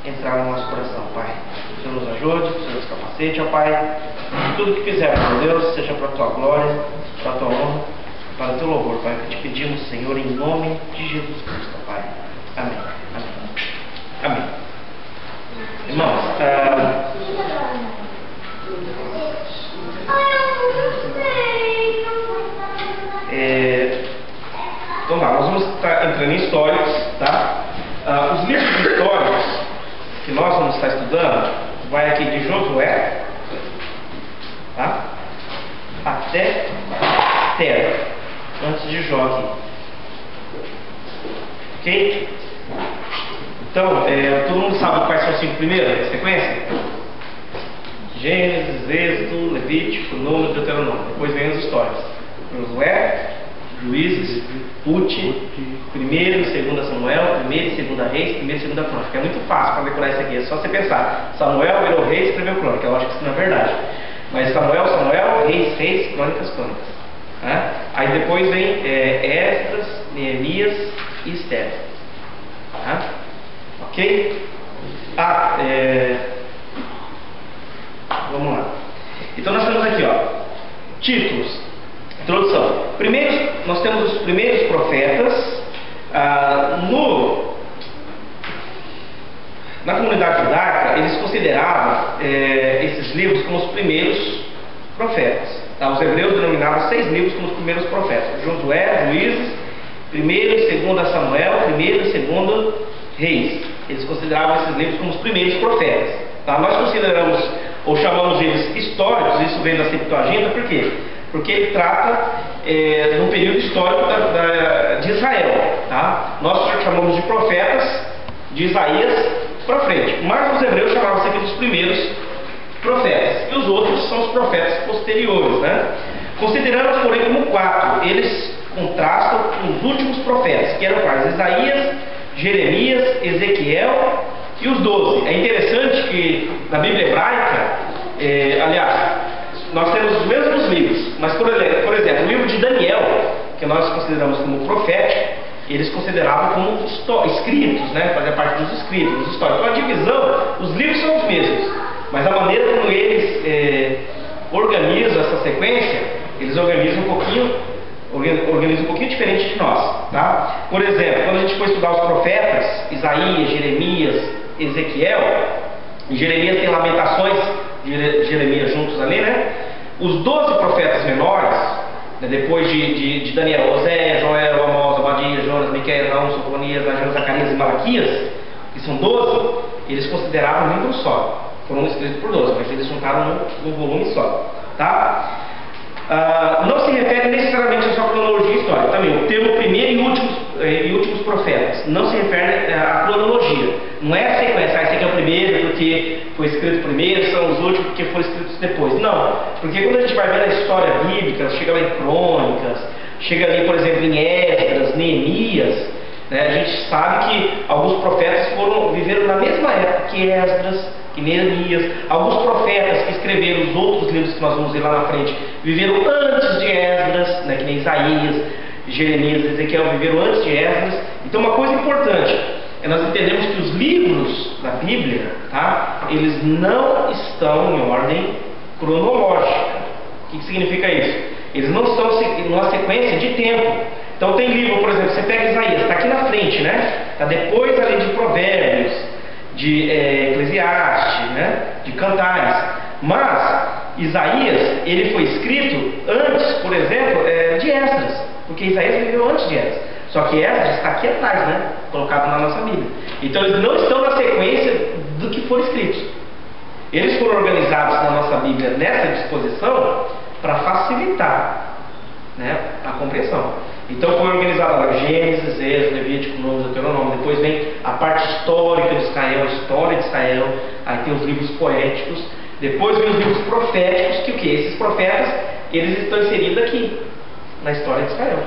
entrar no nosso coração, Pai. Que o Senhor nos ajude, que o Senhor nos capacite, ó Pai. Tudo que fizermos, meu Deus, seja para a Tua glória, para a Tua honra, para o Teu louvor, Pai. Que te pedimos, Senhor, em nome de Jesus Cristo, Pai. Amém. Amém. Amém. Irmãos, então lá, nós vamos estar entrando em históricos, tá? Os livros históricos que nós vamos estar estudando vai aqui de Josué, tá? Até Esther, antes de Jó aqui. Ok? Então, todo mundo sabe quais são os 5 primeiros da sequência? Gênesis, Êxodo, Levítico, Número, Deuteronômio. Depois vem os históricos. Josué, Juízes, Ruth, 1º e 2 Samuel, 1º e 2 Reis, 1º e 2 Crônica. É muito fácil para decorar isso aqui, é só você pensar. Samuel virou rei e escreveu crônica. Eu acho que isso não é verdade. Mas Samuel, Reis, Crônicas. Né? Aí depois vem Esdras, Neemias e Esther. Tá? Ok? Vamos lá. Então nós temos aqui, títulos. Introdução. Nós temos os primeiros profetas. Na comunidade judaica, eles consideravam esses livros como os primeiros profetas. Tá? Os hebreus denominavam 6 livros como os primeiros profetas: Josué, Juízes, 1º e 2 Samuel, 1º e 2 Reis. Eles consideravam esses livros como os primeiros profetas. Tá? Nós consideramos ou chamamos eles históricos. Isso vem da Septuaginta. Por quê? Porque ele trata de um período histórico de Israel. Tá? Nós chamamos de profetas de Isaías para frente, mas os hebreus chamavam isso aqui dos primeiros profetas, e os outros são os profetas posteriores. Né? Consideramos, porém, como 4. Eles contrastam com os últimos profetas, que eram quais? Isaías, Jeremias, Ezequiel e os 12. É interessante que na Bíblia hebraica, nós temos os mesmos livros, mas por exemplo, o livro de Daniel, que nós consideramos como profético, eles consideravam como escritos, né? Fazia parte dos escritos, dos históricos. Então a divisão, os livros são os mesmos, mas a maneira como eles organizam essa sequência, eles organizam um pouquinho diferente de nós. Tá? Por exemplo, quando a gente for estudar os profetas, Isaías, Jeremias, Ezequiel, em Jeremias tem Lamentações de Jeremias juntos ali, né? Os 12 profetas menores, né, depois de Daniel, Oséias, Joel, Amós, Obadias, Jonas, Miqueias, Naum, Sofonias, Ageu, Zacarias e Malaquias, que são 12, eles consideravam um livro só. Foram escritos por 12, mas eles juntaram num volume só. Tá? Não se refere necessariamente à sua cronologia histórica. Também o termo primeiro e últimos profetas não se refere à cronologia. Não é a sequência, esse aqui é o primeiro porque foi escrito primeiro, são os últimos porque foram escritos depois. Não, porque quando a gente vai ver na história bíblica, chega lá em Crônicas, chega ali, por exemplo, em Esdras, Neemias, né, a gente sabe que alguns profetas viveram na mesma época que Esdras, que Neemias. Alguns profetas que escreveram os outros livros que nós vamos ver lá na frente viveram antes de Esdras, né, que nem Isaías, Jeremias, Ezequiel viveram antes de Esdras. Então uma coisa importante é nós entendemos que os livros da Bíblia, tá, eles não estão em ordem cronológica. O que significa isso? Eles não estão numa sequência de tempo. Então tem livro, por exemplo, você pega Isaías, está aqui na frente, né? Está depois ali de Provérbios, de Eclesiastes, né? De Cantares. Mas Isaías, ele foi escrito antes, por exemplo, de Esdras, porque Isaías viveu antes de Esdras. Só que Esdras está aqui atrás, né? Colocado na nossa Bíblia. Então eles não estão na sequência do que foram escritos. Eles foram organizados na nossa Bíblia nessa disposição para facilitar, né, a compreensão. Então foi organizado lá Gênesis, Êxodo, Levítico, Número, Deuteronômio. Depois vem a parte histórica de Israel, a história de Israel. Aí tem os livros poéticos. Depois vem os livros proféticos, que o que? Esses profetas, eles estão inseridos aqui, na história de Israel,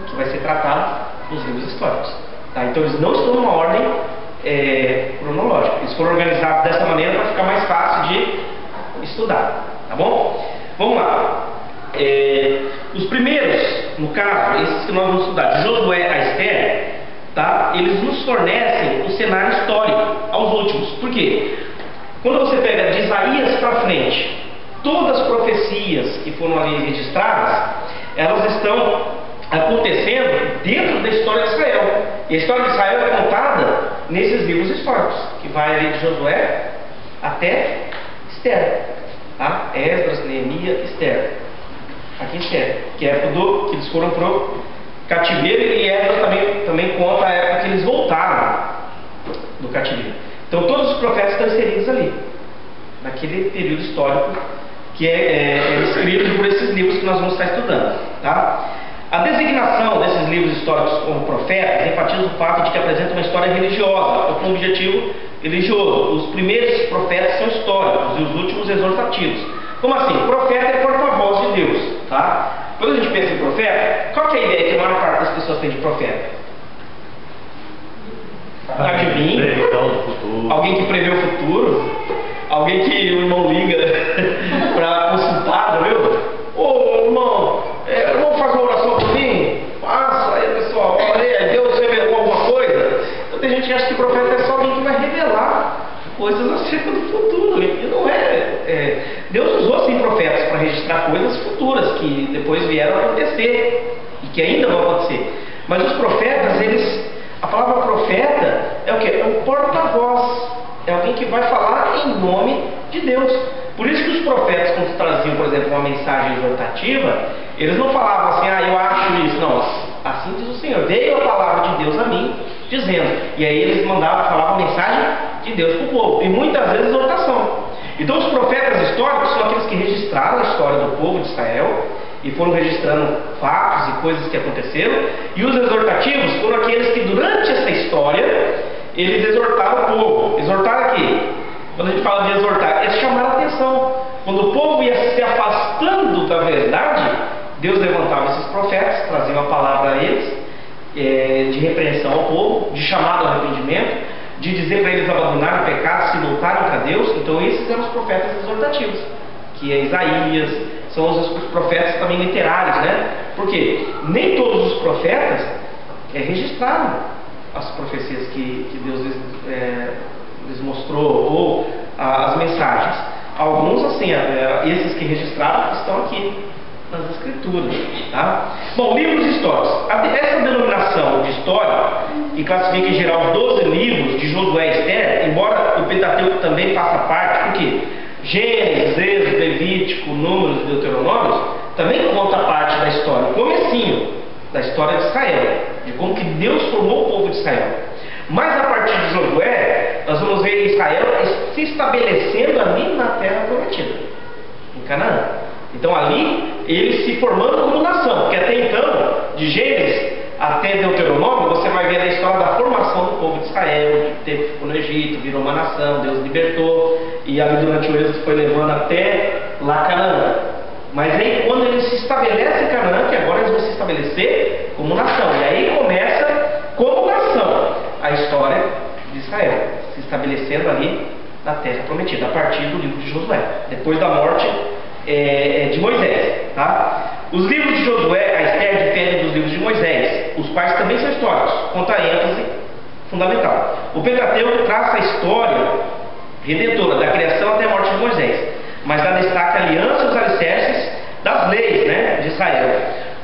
que vai ser tratado nos livros históricos. Tá? Então eles não estão numa ordem cronológica. Eles foram organizados dessa maneira para ficar mais fácil de estudar. Tá bom? Vamos lá. Os primeiros, no caso, esses que nós vamos estudar, de Josué a Esther, tá? Eles nos fornecem o cenário histórico aos últimos. Por quê? Quando você pega de Isaías para frente, todas as profecias que foram ali registradas, elas estão acontecendo dentro da história de Israel. E a história de Israel é contada nesses livros históricos, que vai ali de Josué até Esther, tá? Esdras, Neemias, Esther. Aqui Esther, que é a época que eles foram para o cativeiro, e Esdras também conta a época que eles voltaram do cativeiro. Então todos os profetas estão inseridos ali, naquele período histórico que é escrito por esses livros que nós vamos estar estudando, tá? A designação desses livros históricos como profetas enfatiza o fato de que apresentam uma história religiosa, ou com um objetivo religioso. Os primeiros profetas são históricos e os últimos exortativos. Como assim? Profeta é porta-voz de Deus, tá? Quando a gente pensa em profeta, qual que é a ideia que a maior parte das pessoas tem de profeta? Adivinho, alguém que prevê o futuro, alguém que o irmão liga para consultar, viu? Ô irmão, vamos fazer uma oração por mim? Faça, aí pessoal, olha, Deus revelou alguma coisa. Então tem gente que acha que profeta é só alguém que vai revelar coisas acerca do futuro, e não é. Deus usou sim profetas para registrar coisas futuras que depois vieram a acontecer e que ainda vão acontecer. Mas os profetas, a palavra profeta é o que? É um porta-voz, é alguém que vai falar em nome de Deus. Por isso que os profetas, quando traziam, por exemplo, uma mensagem exortativa, eles não falavam assim, eu acho isso, não, assim diz o Senhor, veio a palavra de Deus a mim, dizendo, e aí eles falavam a mensagem de Deus para o povo, e muitas vezes exortação. Então os profetas históricos são aqueles que registraram a história do povo de Israel, e foram registrando fatos e coisas que aconteceram, e os exortativos foram aqueles que durante essa história, eles exortaram o povo. Exortar aqui, quando a gente fala de exortar, é chamar a atenção. Quando o povo ia se afastando da verdade, Deus levantava esses profetas, trazia uma palavra a eles, de repreensão ao povo, de chamado ao arrependimento, de dizer para eles abandonarem o pecado, se voltarem para Deus. Então esses eram os profetas exortativos, que é Isaías, são os profetas também literários, né? Porque nem todos os profetas registraram as profecias que Deus lhes mostrou, ou as mensagens. Alguns, assim, esses que registraram estão aqui nas escrituras, tá? Bom, livros históricos. Essa denominação de história, que classifica em geral os 12 livros de Josué e Esther, embora o Pentateuco também faça parte, porque Gênesis, Êxodo, Levítico, Números e Deuteronômios também conta parte da história, o comecinho da história de Israel, de como que Deus formou o povo de Israel. Mas a partir de Josué, nós vamos ver Israel se estabelecendo ali na terra prometida, em Canaã. Então ali, eles se formando como nação, porque até então, de Gênesis até Deuteronômio, você vai ver a história da formação do povo de Israel, que ficou no Egito, virou uma nação, Deus libertou, e ali durante o êxodo foi levando até lá Canaã. Mas aí quando eles se estabelecem em Canaã, que agora eles vão se estabelecer como nação, e aí começa como nação a história de Israel, se estabelecendo ali na terra prometida, a partir do livro de Josué, depois da morte de Moisés, tá? Os livros de Josué, a Esther diferem dos livros de Moisés, os quais também são históricos, conta a ênfase fundamental. O Pentateuco traça a história redentora, da criação até a morte de Moisés, mas dá destaque à aliança e os alicerces das leis, né, de Israel.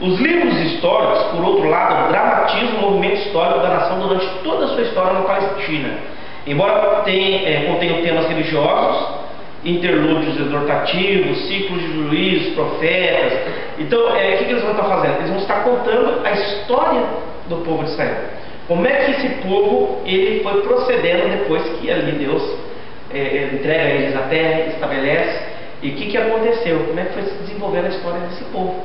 Os livros históricos, por outro lado, dramatizam o movimento histórico da nação durante toda a sua história na Palestina. Embora contenham temas religiosos, interlúdios exortativos, ciclos de juízes, profetas. Então, o que eles vão estar fazendo? Eles vão estar contando a história do povo de Israel. Como é que esse povo ele foi procedendo depois que ali Deus entrega a eles a terra, estabelece, e o que aconteceu? Como é que foi se desenvolvendo a história desse povo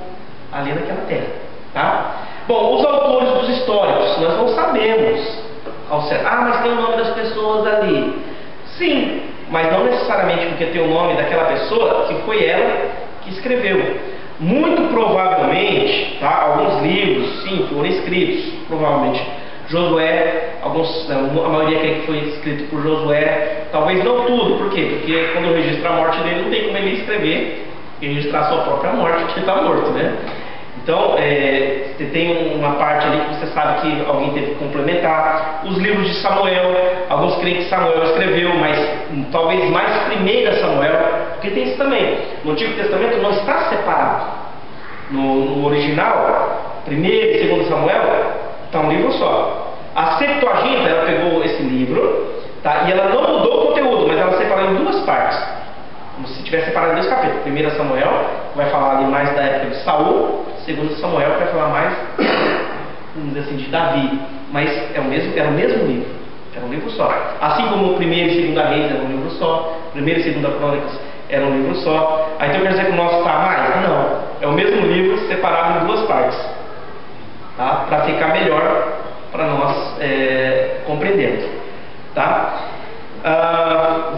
ali naquela terra, tá? Bom, os autores dos históricos, nós não sabemos ao certo. Mas tem o nome das pessoas ali. Sim, mas não necessariamente porque tem o nome daquela pessoa que foi ela que escreveu. Muito provavelmente, tá, alguns livros, sim, foram escritos, provavelmente Josué, a maioria que foi escrito por Josué, talvez não tudo. Por quê? Porque quando registra a morte dele, não tem como ele escrever e registrar a sua própria morte, porque ele está morto, né? Então, você tem uma parte ali que você sabe que alguém teve que complementar. Os livros de Samuel, alguns creem que Samuel escreveu, mas talvez mais 1 Samuel, porque tem isso também. No Antigo Testamento não está separado. No original, 1 e 2 Samuel, está um livro só. A Septuaginta, ela pegou esse livro, tá? E ela não mudou o conteúdo, mas ela separou em 2 partes. Como se tivesse separado em 2 capítulos. 1 Samuel vai falar ali mais da época de Saul, 2 Samuel vai falar mais, vamos dizer assim, de Davi. Mas era o mesmo livro. Era um livro só. Assim como 1 e 2 Reis era um livro só, 1 e 2 Crônicas era um livro só. Aí então quer dizer que o nosso está mais? Não. É o mesmo livro separado em 2 partes. Tá? Para ficar melhor para nós compreendermos. Tá?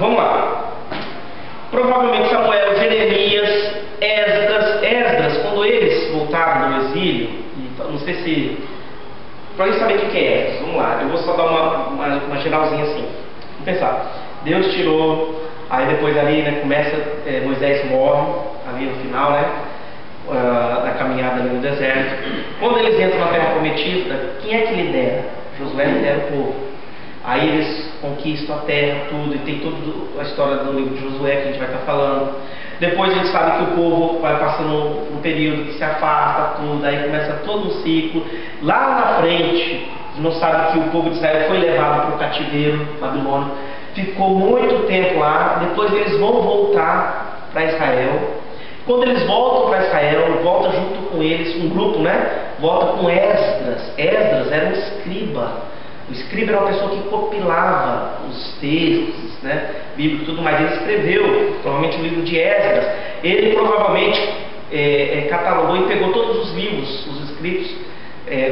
Vamos lá. Provavelmente Samuel, Jeremias, Esdras, quando eles voltaram do exílio, não sei se... Para gente saber o que é Esdras, vamos lá, eu vou só dar uma geralzinha assim. Vamos pensar, Deus tirou, aí depois ali, né, começa, Moisés morre, ali no final, né, da caminhada ali no deserto. Quando eles entram na terra prometida, quem é que lidera? Josué lidera o povo. Aí eles conquistam a terra, tudo, e tem toda a história do livro de Josué que a gente vai estar falando. Depois a gente sabe que o povo vai passando um período que se afasta, tudo, aí começa todo um ciclo. Lá na frente, a gente não sabe que o povo de Israel foi levado para o cativeiro babilônico, ficou muito tempo lá, depois eles vão voltar para Israel. Quando eles voltam para Israel, volta junto com eles um grupo, né? Volta com Esdras. Esdras era um escriba. O escriba era uma pessoa que compilava os textos, né, bíblicos e tudo mais. Ele escreveu, provavelmente, o livro de Esdras. Ele provavelmente catalogou e pegou todos os livros, os escritos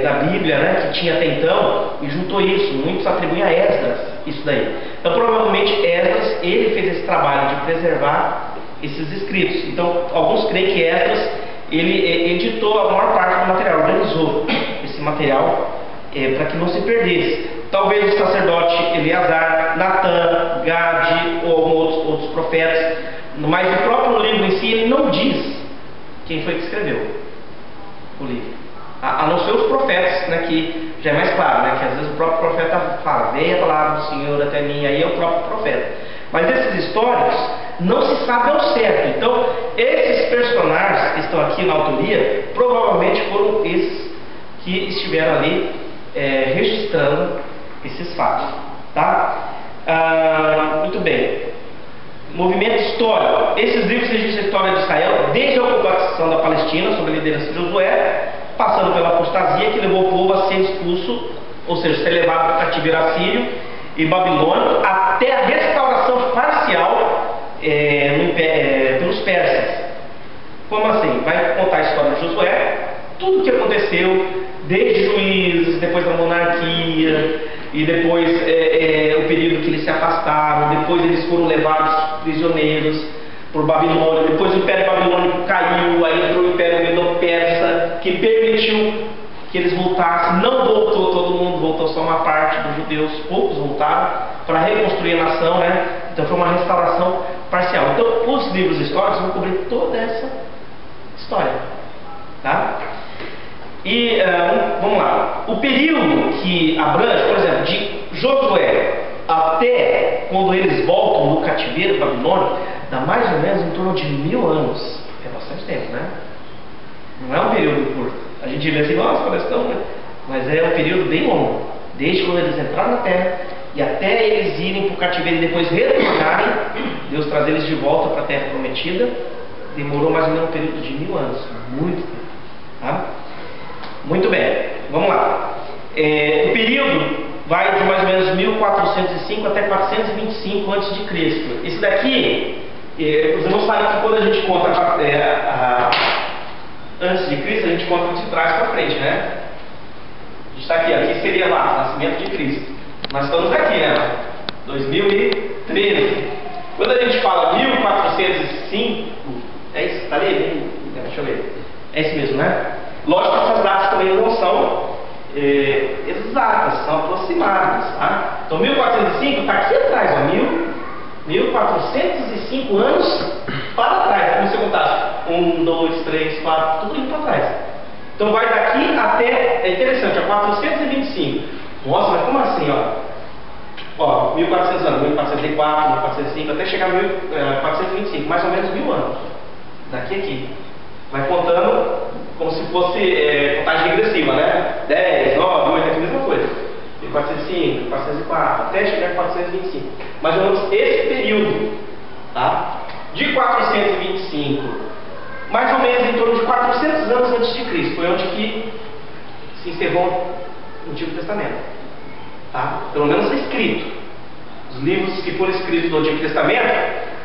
da Bíblia, né, que tinha até então, e juntou isso. Muitos atribuem a Esdras isso daí. Então, provavelmente, Esdras, ele fez esse trabalho de preservar esses escritos. Então, alguns creem que Esdras, ele editou a maior parte do material, organizou esse material para que não se perdesse. Talvez o sacerdote Eleazar, Natã, Gade ou outros profetas, mas o próprio livro em si ele não diz quem foi que escreveu o livro, a não ser os profetas, né, que já é mais claro, né, que às vezes o próprio profeta fala, veio a palavra do Senhor até mim, aí é o próprio profeta. Mas esses históricos não se sabe ao certo. Então esses personagens que estão aqui na autoria provavelmente foram esses que estiveram ali registrando esses fatos, tá? Muito bem. Movimento histórico. Esses livros registram a história de Israel desde a ocupação da Palestina sob a liderança de Josué, passando pela apostasia que levou o povo a ser expulso, ou seja, ser levado para o cativeiro assírio e babilônico, até a restauração parcial pelos persas. Como assim? Vai contar a história de Josué, tudo o que aconteceu desde Juízes, depois da monarquia, e depois o período que eles se afastaram, depois eles foram levados prisioneiros por Babilônia, depois o Império Babilônico caiu, aí entrou o Império Medo-Persa, que permitiu que eles voltassem. Não voltou todo mundo, voltou só uma parte dos judeus, poucos voltaram para reconstruir a nação, né? Então foi uma restauração parcial. Então os livros históricos vão cobrir toda essa história, tá? E vamos lá, o período que abrange, por exemplo, de Josué até quando eles voltam no cativeiro babilônico, dá mais ou menos em torno de 1000 anos. É bastante tempo, né? Não é um período curto. A gente vê assim, nossa, parece tão, né? Mas é um período bem longo. Desde quando eles entraram na terra e até eles irem para o cativeiro e depois retornarem, Deus trazer eles de volta para a terra prometida, demorou mais ou menos um período de 1000 anos. Muito tempo, tá? Muito bem, vamos lá. O período vai de mais ou menos 1405 até 425 a.C. Esse daqui, os irmãos sabem que quando a gente conta antes de Cristo, a gente conta de trás para frente, né? A gente está aqui, aqui seria lá, nascimento de Cristo. Nós estamos aqui, né? 2013. Quando a gente fala 1405, é isso? Está ali? Deixa eu ver. É isso mesmo, né? Lógico que essas datas também não são exatas, são aproximadas, tá? Então 1405 está aqui atrás, ó, 1405 anos para trás. Como você contar? 1, 2, 3, 4, tudo indo para trás. Então vai daqui até, é interessante, a 425. Nossa, mas como assim, ó? 1400 anos, 1404, 1405, até chegar a 1425, mais ou menos 1000 anos. Daqui a aqui. Vai contando como se fosse contagem regressiva, né? 10, 9, 8, aqui a mesma coisa. 1405, 404, até chegar a 425. Mais ou menos esse período, tá? De 425, mais ou menos em torno de 400 anos antes de Cristo, foi onde que se encerrou o Antigo Testamento, tá? Pelo menos escrito. Os livros que foram escritos no Antigo Testamento,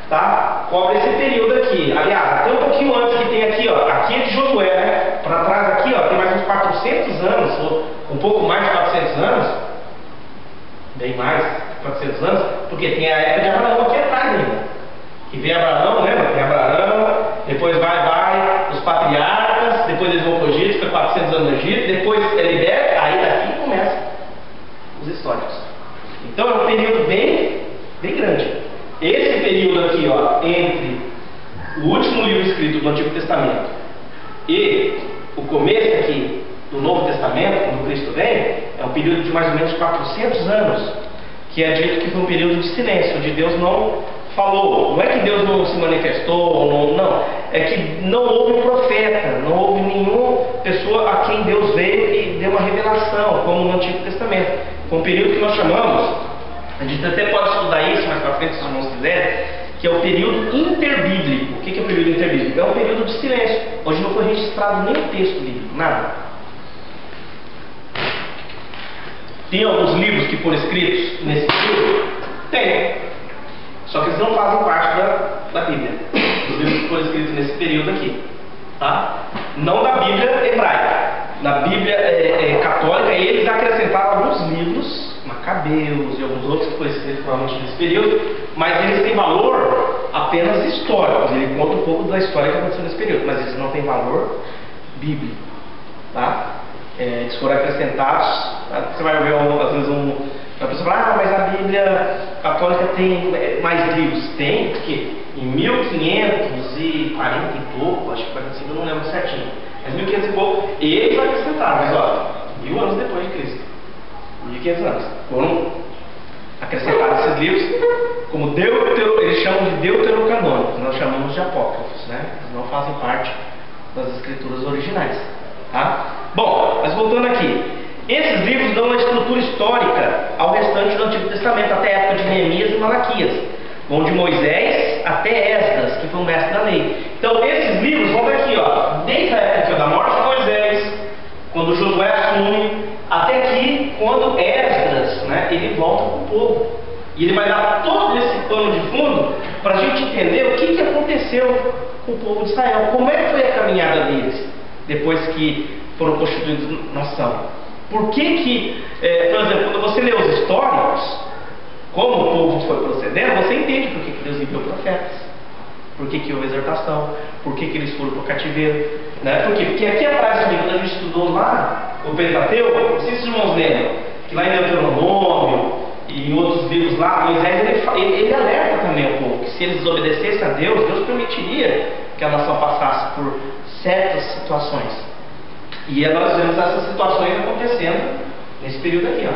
tá? Cobre esse período aqui. Aliás, até um pouquinho antes que tem aqui, ó. Aqui é de Josué, né? Para trás aqui, ó, tem mais uns 400 anos, ou um pouco mais de 400 anos. Bem mais de 400 anos, porque tem a época de Abraão aqui atrás ainda. Que vem Abraão, lembra? Tem Abraão, depois vai os patriarcas, depois eles vão para o Egito, fica 400 anos no Egito, depois é liberto, aí daqui começa os históricos. Então é um período bem grande. Esse período aqui, ó, entre o último livro escrito do Antigo Testamento e o começo aqui do Novo Testamento, quando Cristo vem, é um período de mais ou menos 400 anos, que é dito que foi um período de silêncio, onde Deus não falou. Não é que Deus não se manifestou, não. É que não houve profeta, não houve nenhuma pessoa a quem Deus veio e deu uma revelação, como no Antigo Testamento. Foi um período que nós chamamos, a gente até pode estudar isso mais para frente, se os irmãos quiserem, que é o período interbíblico. O que é o período interbíblico? É um período de silêncio, onde não foi registrado nem o texto bíblico, nada. Tem alguns livros que foram escritos nesse período? Tem. Só que eles não fazem parte da Bíblia. Os livros que foram escritos nesse período aqui, tá? Não da Bíblia hebraica. Na Bíblia católica, eles acrescentaram alguns livros, Macabeus e alguns outros que foram escritos provavelmente nesse período, mas eles têm valor apenas histórico. Ele conta um pouco da história que aconteceu nesse período, mas eles não têm valor bíblico, tá? Eles foram acrescentados. Você vai ver às vezes uma pessoa fala, mas a Bíblia católica tem mais livros. Tem, porque em 1540 e pouco, acho que 45, eu não lembro certinho, mas 1500 e pouco, eles acrescentaram, mas ó, 1000 anos depois de Cristo, 1500 anos, foram acrescentados esses livros, como eles chamam de deuterocanônicos, nós chamamos de apócrifos, né? Eles não fazem parte das escrituras originais, tá? Bom, mas voltando aqui, esses livros dão uma estrutura histórica ao restante do Antigo Testamento, até a época de Neemias e Malaquias. Vão de Moisés até Esdras, que foi o mestre da lei. Então, esses livros vão daqui, ó, desde a época da morte de Moisés, quando Josué assume, até aqui, quando Esdras, né, ele volta para o povo. E ele vai dar todo esse pano de fundo para a gente entender o que aconteceu com o povo de Israel. Como é que foi a caminhada deles, depois que foram constituídos nação. Por que por exemplo, quando você lê os históricos, como o povo foi procedendo, você entende por que Deus enviou profetas, por que houve exortação, por que eles foram para o cativeiro, né? Por quê? Porque aqui atrás também, quando a gente estudou lá o Pentateuco, não sei se os irmãos lembram, que lá em Deuteronômio e em outros livros lá, Moisés ele alerta também o povo, que se eles desobedecessem a Deus, Deus permitiria que a nação passasse por certas situações. E nós vemos essas situações acontecendo nesse período aqui, ó.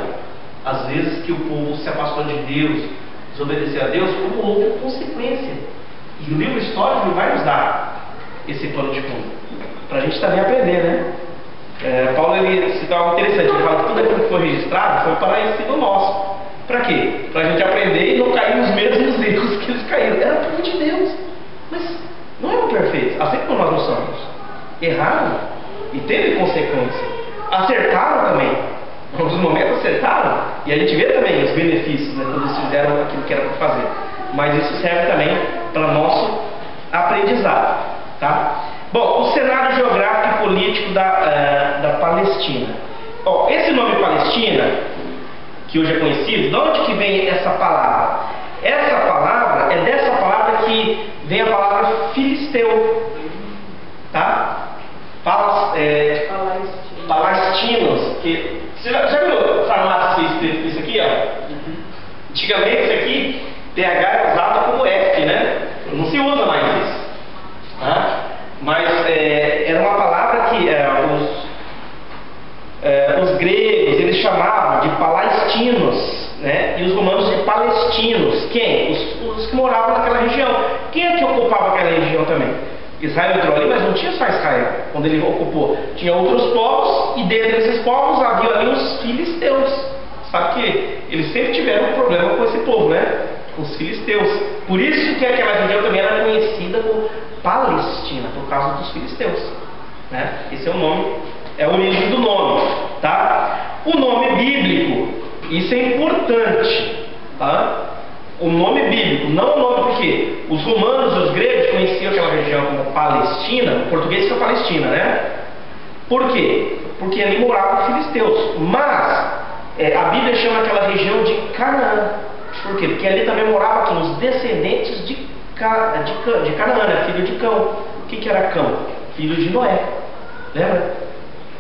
Às vezes que o povo se afastou de Deus, desobedeceu a Deus, como houve consequência. E o livro histórico vai nos dar esse plano de fundo, para a gente também aprender, né? Paulo ele cita algo interessante, ele fala que tudo aquilo que foi registrado foi para ensino nosso. Para quê? Para a gente aprender e não cair nos mesmos erros que eles caíram. Era o povo de Deus, mas não eram perfeitos, assim como nós não somos. Erraram e teve consequência. Acertaram também. Em alguns momentos acertaram. E a gente vê também os benefícios, né, quando eles fizeram aquilo que era para fazer. Mas isso serve também para nosso aprendizado, tá? Bom, o cenário geográfico e político da Palestina. Ó, esse nome Palestina, que hoje é conhecido, de onde que vem essa palavra? Essa palavra é dessa palavra que vem a palavra filisteu, tá? Palestinos, que você já viu farmácia escrito isso aqui, ó? Antigamente isso aqui, TH é usado como F, né? Não se usa mais isso, tá? Mas era uma palavra que os Os gregos, eles chamavam de palestinos, né? E os romanos de palestinos. Quem? Os que moravam naquela região. Quem é que ocupava aquela região também? Israel entrou ali, mas não tinha só Israel quando ele ocupou. Tinha outros povos, e dentre esses povos havia ali os filisteus. Sabe que eles sempre tiveram um problema com esse povo, né? Com os filisteus. Por isso que aquela região também era conhecida como Palestina, por causa dos filisteus, né? Esse é o nome, é a origem do nome, tá? O nome bíblico, isso é importante, tá? O nome bíblico, não o nome porque os romanos e os gregos conheciam aquela região como Palestina, o português que é Palestina, né? Por quê? Porque ali moravam filisteus, mas a Bíblia chama aquela região de Canaã. Por quê? Porque ali também moravam os descendentes de Canaã, né? Filho de Cão. O que era Cão? Filho de Noé. Lembra?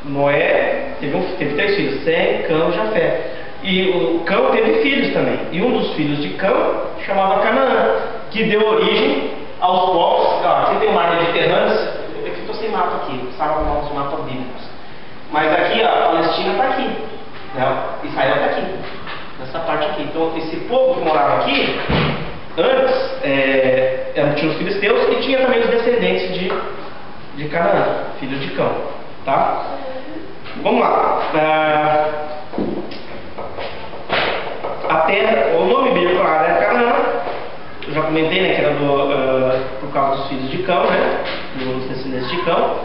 Noé teve 3 filhos, Sem, Cão e Jafé. E o Cão teve filhos também. E um dos filhos de Cão chamava Canaã, que deu origem aos povos. Aqui tem o mar Mediterrâneo. Eu estou sem mapa aqui, precisava arrumar uns mapas bíblicos. Mas aqui, a Palestina está aqui, né? Israel está aqui, nessa parte aqui. Então, esse povo que morava aqui, antes, tinha os filisteus e tinha também os descendentes de Canaã, filho de Cão, tá? Vamos lá. A terra, o nome bíblico lá era Canaã. Eu já comentei, né, que era por causa dos filhos de Cão, né, dos descendentes de Cão.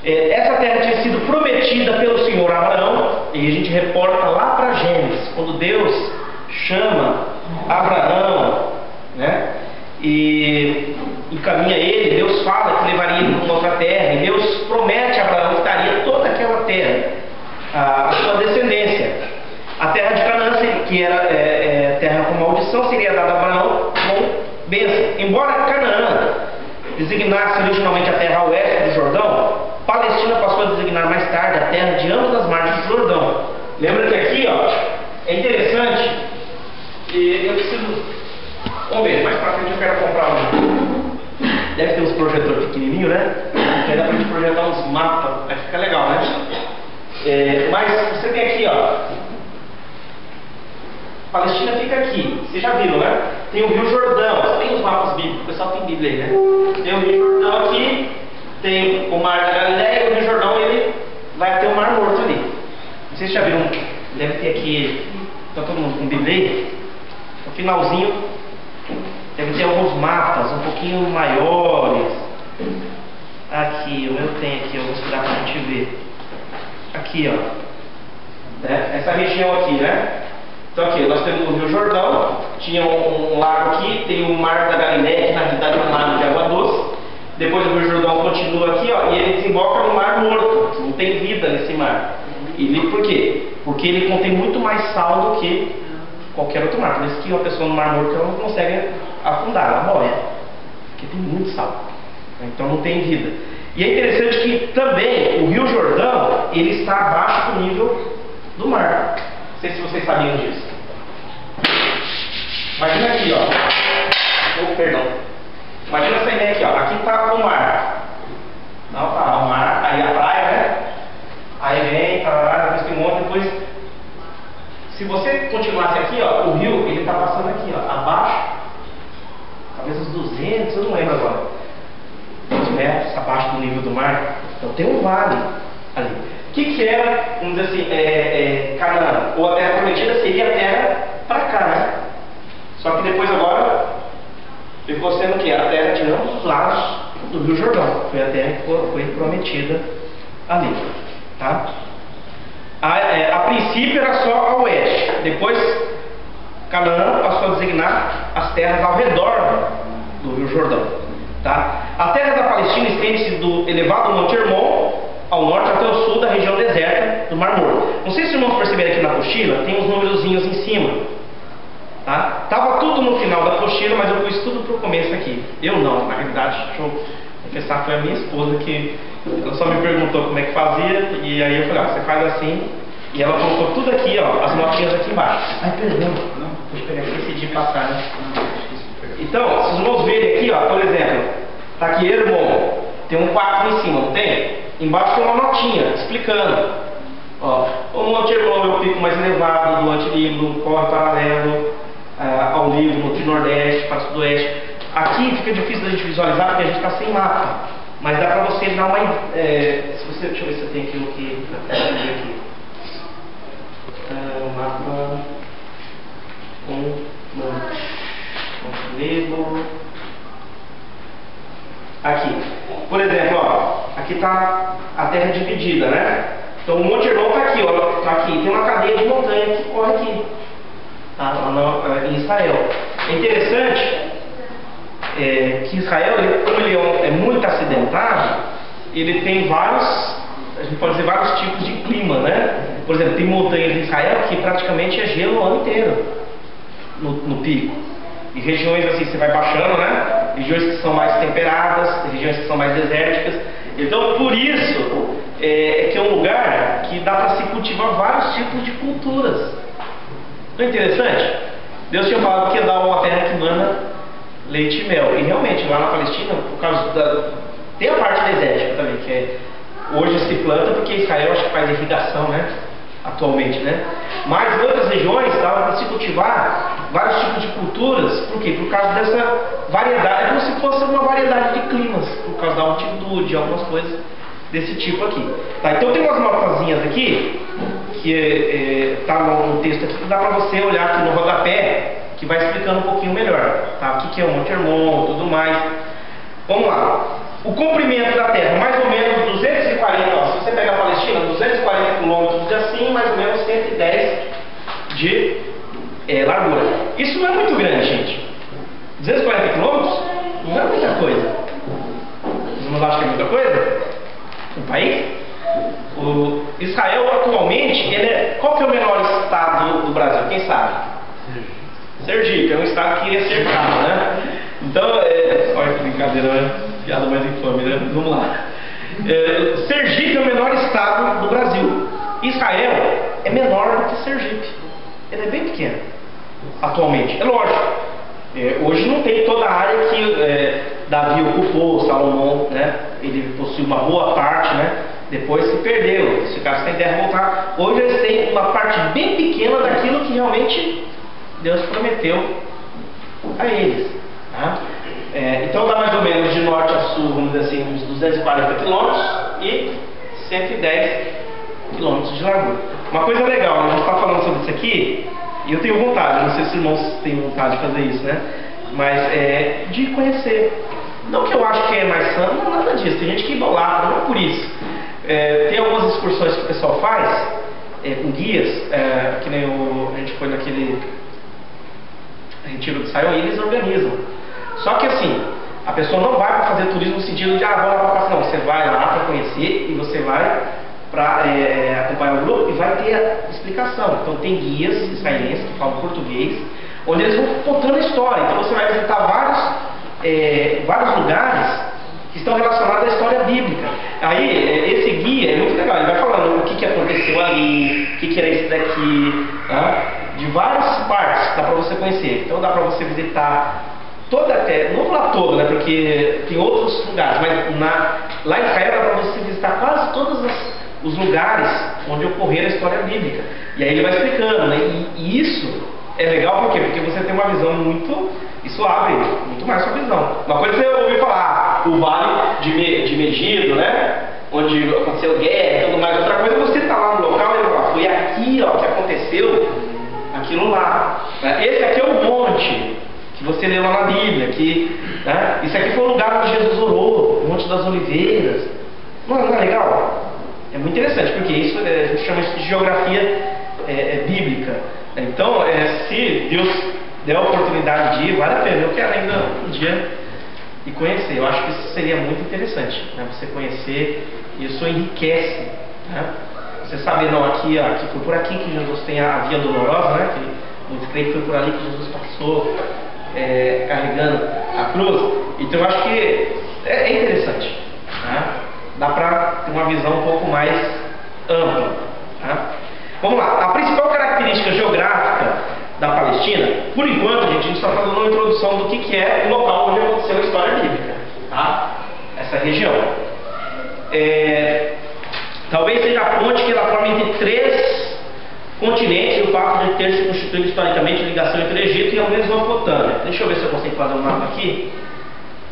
Essa terra tinha sido prometida pelo Senhor a Abraão, e a gente reporta lá para Gênesis, quando Deus chama Abraão, né, e encaminha ele. Deus fala que levaria ele para uma outra terra, e Deus promete a Abraão que daria toda aquela terra a sua descendência. A terra de Canaã, que era terra com maldição, seria dada a Abraão com bênção. Embora Canaã designasse originalmente a terra a oeste do Jordão, Palestina passou a designar mais tarde a terra de ambas as margens do Jordão. Lembra que aqui, é interessante, e eu preciso... Vamos ver, mais pra frente eu quero comprar um. Deve ter uns projetores pequenininhos, né? Que aí dá pra gente projetar uns mapas, vai ficar legal, né? Mas você tem aqui, Palestina fica aqui, vocês já viram, né? Tem o Rio Jordão, tem os mapas bíblicos, o pessoal tem Bíblia aí, né? Tem o Rio Jordão aqui, tem o Mar da Galileia, e o Rio Jordão ele vai ter o Mar Morto ali. Vocês já viram, deve ter aqui, tá todo mundo com Bíblia aí? No finalzinho, deve ter alguns mapas um pouquinho maiores. Aqui, o meu tem aqui, eu vou mostrar pra gente ver. Aqui, essa região aqui, né? Então aqui, nós temos o Rio Jordão, tinha um lago aqui, tem o Mar da Galileia, que na realidade é um lago de água doce. Depois o Rio Jordão continua aqui, e ele desemboca no Mar Morto, não tem vida nesse mar. E por quê? Porque ele contém muito mais sal do que qualquer outro mar. Por isso que uma pessoa no Mar Morto ela não consegue afundar, ela morre, porque tem muito sal. Então não tem vida. E é interessante que também o Rio Jordão, ele está abaixo do nível do mar. Não sei se vocês sabiam disso. Imagina aqui, perdão. Imagina essa ideia aqui, aqui está o mar. Não, tá, o mar, aí a praia, né? Aí vem, depois tem um monte, depois... Se você continuasse aqui, o rio, ele está passando aqui, abaixo. Talvez uns 200, eu não lembro agora. 2 metros abaixo do nível do mar. Então tem um vale ali. O que era, vamos dizer assim, Canaã? Ou a terra prometida seria a terra para cá, né? Só que depois agora ficou sendo o quê? A terra de ambos os lados do Rio Jordão. Foi a terra que foi prometida ali, tá? A princípio era só a oeste. Depois Canaã passou a designar as terras ao redor do Rio Jordão, tá? A terra da Palestina estende-se do elevado Monte Hermon ao norte até o sul da região deserta do Mar Morto. Não sei se os irmãos perceberam aqui na apostila, tem uns númerozinhos em cima, tá? Tava tudo no final da apostila, mas eu pus tudo pro começo aqui. Eu não, na realidade, deixa eu confessar, foi a minha esposa que ela só me perguntou como é que fazia, e aí eu falei, você faz assim, e ela colocou tudo aqui, as notinhas aqui embaixo. Ai, perdão, não, deixa eu pegar aqui, decidi passar, né? Então, se os irmãos verem aqui, por exemplo, tá aqui Hermon, tem um 4 em cima, não tem? Embaixo tem uma notinha explicando. Monte Hermon é o pico mais elevado do Antilíbano, corre paralelo ao Líbano, de Nordeste para Sudoeste. Aqui fica difícil da gente visualizar porque a gente está sem mapa, mas dá para você dar uma... deixa eu ver se eu tenho aquilo que aqui. Mapa Montenegro. Aqui, por exemplo, ó, aqui está a terra dividida, né? Então o Monte Hermon está aqui, ó, tá aqui. Tem uma cadeia de montanha que corre aqui, tá? Em Israel. É interessante que Israel, como ele é muito acidentado, ele tem vários, a gente pode dizer, vários tipos de clima, né? Por exemplo, tem montanhas em Israel que praticamente é gelo o ano inteiro no pico. E regiões assim, você vai baixando, né? Regiões que são mais temperadas, regiões que são mais desérticas. Então, por isso, que é um lugar que dá para se cultivar vários tipos de culturas. Não é interessante? Deus tinha falado que ia dar uma terra que mana leite e mel. E realmente, lá na Palestina, por causa tem a parte desértica também, que hoje se planta porque Israel acho que faz irrigação, né? Atualmente, né? Mas em outras regiões dava para se cultivar vários tipos de culturas. Por quê? Por causa dessa variedade, é como se fosse uma variedade de climas, por causa da altitude, algumas coisas desse tipo aqui. Tá, então tem umas notazinhas aqui que tá no texto aqui que dá para você olhar aqui no rodapé, que vai explicando um pouquinho melhor, tá? O que é o Monte Hermon, tudo mais. Vamos lá. O comprimento da terra, mais ou menos 240, ó, se você pegar a Palestina, 240 quilômetros de assim, mais ou menos 110 de largura. Isso não é muito grande, gente. 240 quilômetros não é muita coisa. Vocês não acham que é muita coisa? Um país? O Israel atualmente, qual que é o menor estado do Brasil? Quem sabe? Sergipe, é um estado que é cercado, né? Então, olha que brincadeira, né? Piada mais infame, né? Vamos lá. Sergipe é o menor estado do Brasil. Israel é menor do que Sergipe. Ele é bem pequeno, atualmente. É lógico. Hoje não tem toda a área que Davi ocupou, Salomão, né? Ele possui uma boa parte, né? Depois se perdeu. Se o cara tem terra voltar. Hoje eles têm uma parte bem pequena daquilo que realmente Deus prometeu a eles. Tá? Então dá mais ou menos de norte a sul, vamos dizer assim, uns 240 quilômetros e 110 quilômetros de largura. Uma coisa legal, a gente está falando sobre isso aqui, e eu tenho vontade, não sei se os irmãos têm vontade de fazer isso, né? Mas de conhecer. Não que eu acho que é mais santo, não nada disso, tem gente que idolatra, não é por isso. Tem algumas excursões que o pessoal faz com guias, que nem a gente foi naquele retiro de Sion, e eles organizam. Só que assim, a pessoa não vai para fazer turismo no sentido de vou lá para casa, não. Você vai lá para conhecer e você vai para acompanhar o grupo e vai ter a explicação. Então tem guias israelenses que falam português, onde eles vão contando a história. Então você vai visitar vários lugares que estão relacionados à história bíblica. Aí esse guia é muito legal, ele vai falando o que aconteceu ali, o que era isso daqui, tá? De várias partes dá para você conhecer. Então dá para você visitar não lá todo, né? Porque tem outros lugares, mas lá em Israel dá para você visitar quase todos os lugares onde ocorreu a história bíblica. E aí ele vai explicando, né? E isso é legal por quê? Porque você tem uma visão isso abre muito mais sua visão. Uma coisa você ouviu falar, o vale de Megido, né? Onde aconteceu guerra e tudo mais. Outra coisa é você estar lá no local e falar, foi aqui ó, que aconteceu aquilo lá. Esse aqui é o monte que você lê lá na Bíblia, né? Isso aqui foi o lugar onde Jesus orou, o Monte das Oliveiras. Não é legal? É muito interessante, porque isso a gente chama isso de geografia bíblica. Então, se Deus der a oportunidade de ir, vale a pena. Eu quero ainda um dia ir conhecer. Eu acho que isso seria muito interessante, né? Você conhecer, isso enriquece, né? Você sabe, não, aqui foi por aqui que Jesus tem a Via Dolorosa, né? Que muitos creem que foi por ali que Jesus passou, carregando a cruz. Então eu acho que é interessante, né? Dá para ter uma visão um pouco mais ampla, tá? Vamos lá, a principal característica geográfica da Palestina, por enquanto, gente, a gente está fazendo uma introdução do que é o local onde aconteceu a história bíblica, tá? Essa região. Talvez seja a ponte que ela forma entre três continentes e o fato de ter se constituído historicamente ligação entre o Egito e a Mesopotâmia. Deixa eu ver se eu consigo fazer um mapa aqui.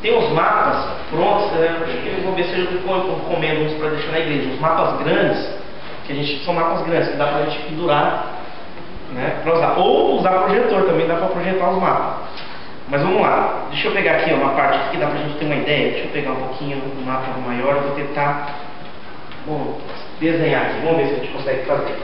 Tem uns mapas prontos, acho que eu vou ver se eu encomendo uns para deixar na igreja. Uns mapas grandes, são mapas grandes que dá para a gente pendurar, né, para usar. Ou usar projetor também, dá para projetar os mapas. Mas vamos lá, deixa eu pegar aqui uma parte que dá pra gente ter uma ideia. Deixa eu pegar um pouquinho do mapa maior e vou tentar desenhar aqui. Vamos ver se a gente consegue fazer.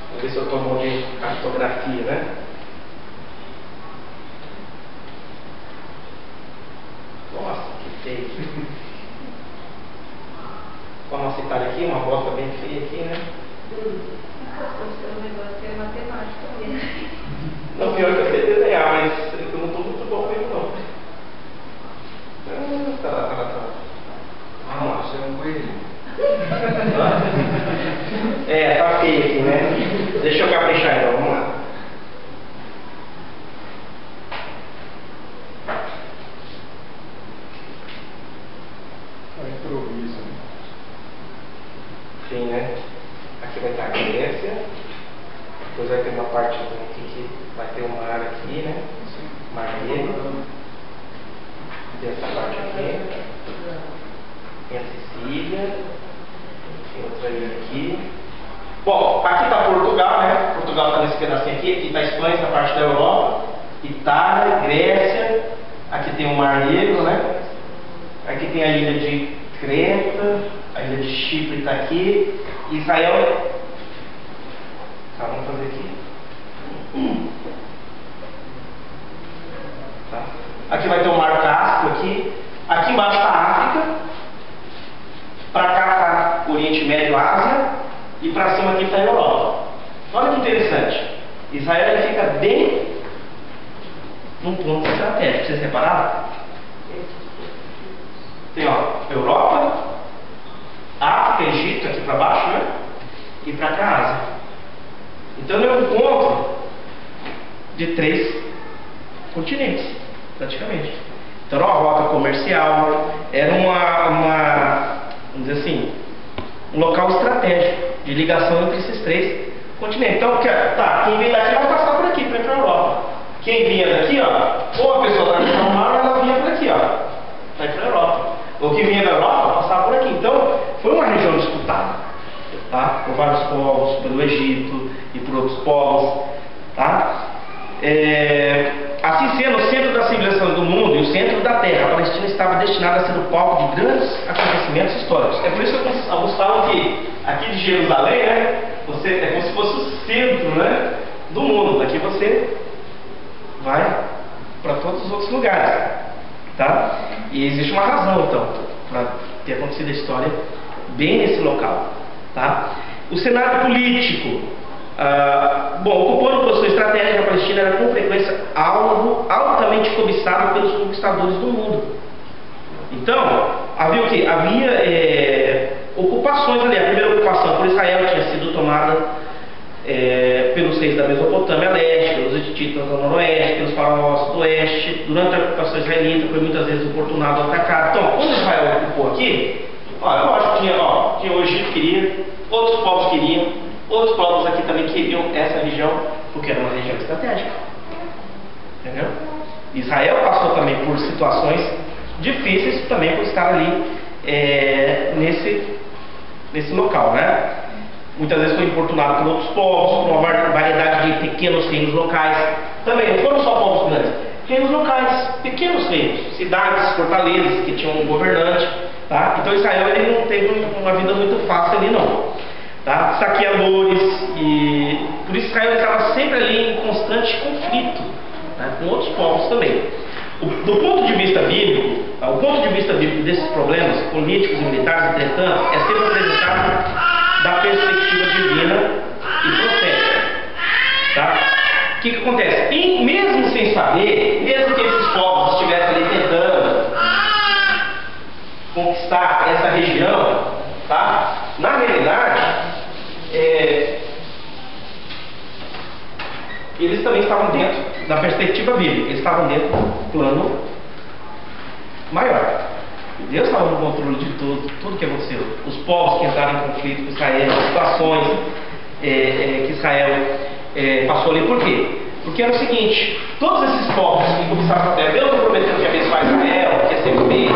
Vamos ver se eu estou bom de cartografia, né? Nossa, que feio. Vamos citar aqui, uma volta bem feia aqui, né? O negócio é matemática mesmo. Não, pior que eu sei desenhar, mas eu não estou muito bom mesmo, não. Ah, você é um coelhinho. Tá feio aqui, né? Deixa eu caprichar então, vamos lá. Improviso, né? Sim, né? Aqui vai estar a Grécia. Depois vai ter uma parte aqui que vai ter o mar aqui, né? Mar Negro. Tem essa parte aqui. Tem a Sicília. Tem outra ilha aqui. Bom, aqui está Portugal, né? Portugal está nesse pedacinho aqui. Aqui está a Espanha, essa parte da Europa. Itália, Grécia. Aqui tem o Mar Negro, né? Aqui tem a ilha de Creta. A ilha de Chipre está aqui. Israel. Tá, vamos fazer aqui. Tá. Aqui vai ter o Mar Cáspio aqui. Aqui embaixo está a África. Para cá está o Oriente Médio, Ásia. E para cima aqui está a Europa. Olha que interessante. Israel ele fica bem num ponto estratégico. Vocês repararam? Tem Europa, África, Egito aqui para baixo, né? E para cá Ásia. Então é um encontro de 3 continentes, praticamente. Então era uma rota comercial, era vamos dizer assim, um local estratégico de ligação entre esses 3 continentes. Então, quem vem daqui vai passar por aqui para ir para a Europa. Quem vinha daqui, ou a pessoa atravessava o mar, ou ela vinha por aqui, vai para a Europa. Ou quem vinha da Europa passava por aqui. Então, foi uma região disputada, tá? Por vários povos, pelo Egito e por outros povos, tá? Assim sendo, o centro da civilização do mundo e o centro da terra, a Palestina estava destinada a ser o palco de grandes acontecimentos históricos. É por isso que alguns falam que aqui de Jerusalém, né, é como se fosse o centro, né, do mundo. Daqui você vai para todos os outros lugares, tá? E existe uma razão, então, para ter acontecido a história bem nesse local, tá? O cenário político, ocupando posição estratégica, a Palestina era com frequência algo altamente cobiçado pelos conquistadores do mundo. Então, havia o quê? Havia ocupações ali. A primeira ocupação por Israel tinha sido tomada pelos reis da Mesopotâmia a leste, pelos hititas do noroeste, pelos faraós do oeste. Durante a ocupação israelita foi muitas vezes importunado ou atacado. Então, quando Israel ocupou aqui, eu acho que tinha o Egito queria, outros povos queriam, outros povos aqui também queriam essa região, porque era uma região estratégica. Entendeu? Israel passou também por situações difíceis também por estar ali nesse local, né? Muitas vezes foi importunado por outros povos, por uma variedade de pequenos reinos locais. Também não foram só povos grandes, reinos locais, pequenos reinos, cidades, fortalezas que tinham um governante, tá? Então Israel ele não teve uma vida muito fácil ali não, tá? Saqueadores, e por isso Israel estava sempre ali em constante conflito, né, com outros povos também. Do ponto de vista bíblico, o ponto de vista bíblico desses problemas políticos e militares, entretanto, é sempre apresentado da perspectiva divina e profética, tá? O que acontece? E mesmo sem saber, mesmo que esses povos estivessem ali tentando conquistar essa região, tá? Na realidade, eles também estavam dentro da perspectiva bíblica, eles estavam dentro do plano maior, Deus estava no controle de tudo que aconteceu. Os povos que entraram em conflito com Israel, as situações que Israel passou ali. Por quê? Porque era o seguinte: todos esses povos que conquistaram a terra, Deus não prometeu que ia abençoar Israel, que ia ser bem,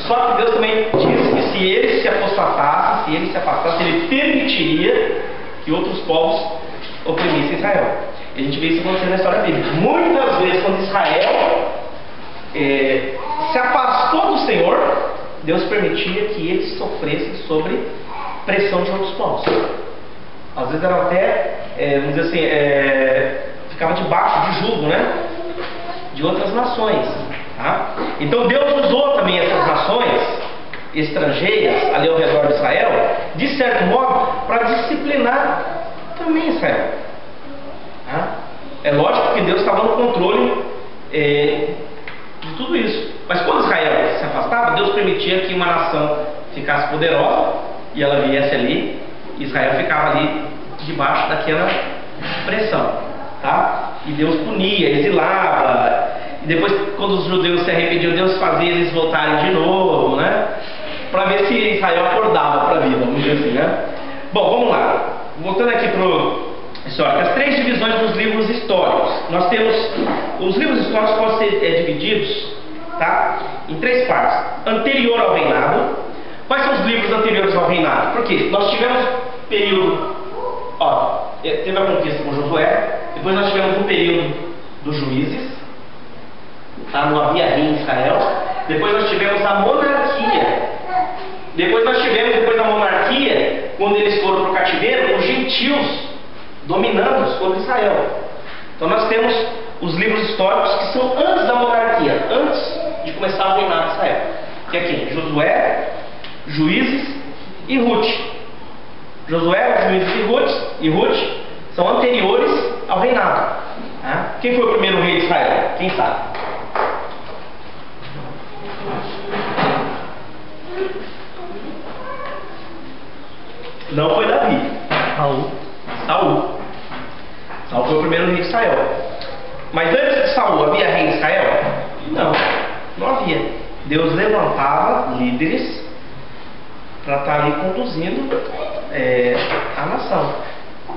só que Deus também disse que se ele se apostatasse, se ele se afastasse, ele permitiria que outros povos oprimissem Israel. E a gente vê isso acontecendo na história bíblica. Muitas vezes, quando Israel se afastou do Senhor, Deus permitia que eles sofressem sobre pressão de outros povos. Às vezes eram até, vamos dizer assim, ficava debaixo de jugo, né, de outras nações, tá? Então Deus usou também essas nações estrangeiras ali ao redor de Israel, de certo modo, para disciplinar também Israel, tá? É lógico que Deus estava no controle de tudo isso. Mas quando Israel se afastava, Deus permitia que uma nação ficasse poderosa e ela viesse ali, e Israel ficava ali debaixo daquela pressão, tá? E Deus punia, exilava, e depois, quando os judeus se arrependiam, Deus fazia eles voltarem de novo, né? Para ver se Israel acordava para a vida, vamos dizer assim, né? Bom, vamos lá. Voltando aqui para o histórico, as 3 divisões dos livros históricos. Nós temos, os livros históricos podem ser divididos, tá, em 3 partes. Anterior ao reinado. Quais são os livros anteriores ao reinado? Porque nós tivemos período, teve a conquista com Josué, depois nós tivemos um período dos juízes, tá? Não havia rei em Israel. Depois nós tivemos a monarquia. Depois nós tivemos, depois da monarquia, quando eles foram para o cativeiro, os gentios dominando sobre Israel. Então nós temos os livros históricos que são antes da monarquia, antes de começar o reinado de Israel, que é quem? Josué, Juízes e Ruth. Josué, Juízes e Ruth são anteriores ao reinado, tá? Quem foi o primeiro rei de Israel? Quem sabe? Não foi Davi. Saul foi o primeiro rei de Israel. Mas antes de Saul, havia rei em Israel? Não havia. Deus levantava líderes para estar ali conduzindo a nação,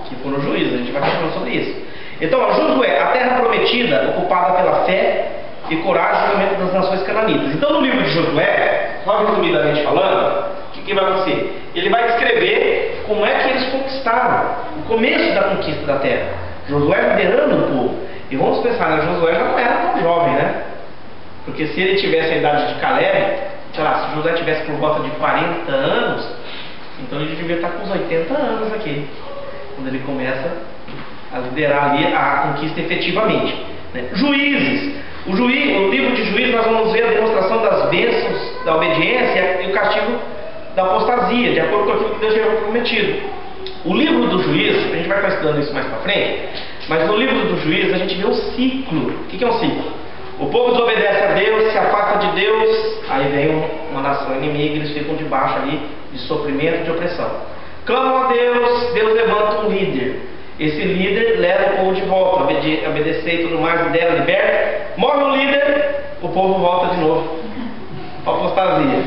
que foram os juízes. A gente vai falar sobre isso. Então, Josué, a terra prometida, ocupada pela fé e coragem no momento das nações cananitas. Então, no livro de Josué, só resumidamente falando, o que vai acontecer? Ele vai descrever como é que eles conquistaram, o começo da conquista da terra. Josué liderando o povo. E vamos pensar, né? Josué já não era tão jovem, né? Porque se ele tivesse a idade de Caleb, sei lá, se Josué tivesse por volta de 40 anos, então ele devia estar com uns 80 anos aqui, quando ele começa a liderar ali a conquista efetivamente, né? Juízes. O livro de Juízes, nós vamos ver a demonstração das bênçãos, da obediência e o castigo da apostasia, de acordo com aquilo que Deus já havia prometido. O livro do Juízes, a gente vai estar estudando isso mais para frente, mas no livro do Juízes a gente vê um ciclo. O que é um ciclo? O povo desobedece a Deus, se afasta de Deus, aí vem uma nação inimiga, eles ficam debaixo ali de sofrimento, de opressão. Clamam a Deus, Deus levanta um líder. Esse líder leva o povo de volta, obedecer e tudo mais, lidera, liberta. Morre o líder, o povo volta de novo para a apostasia.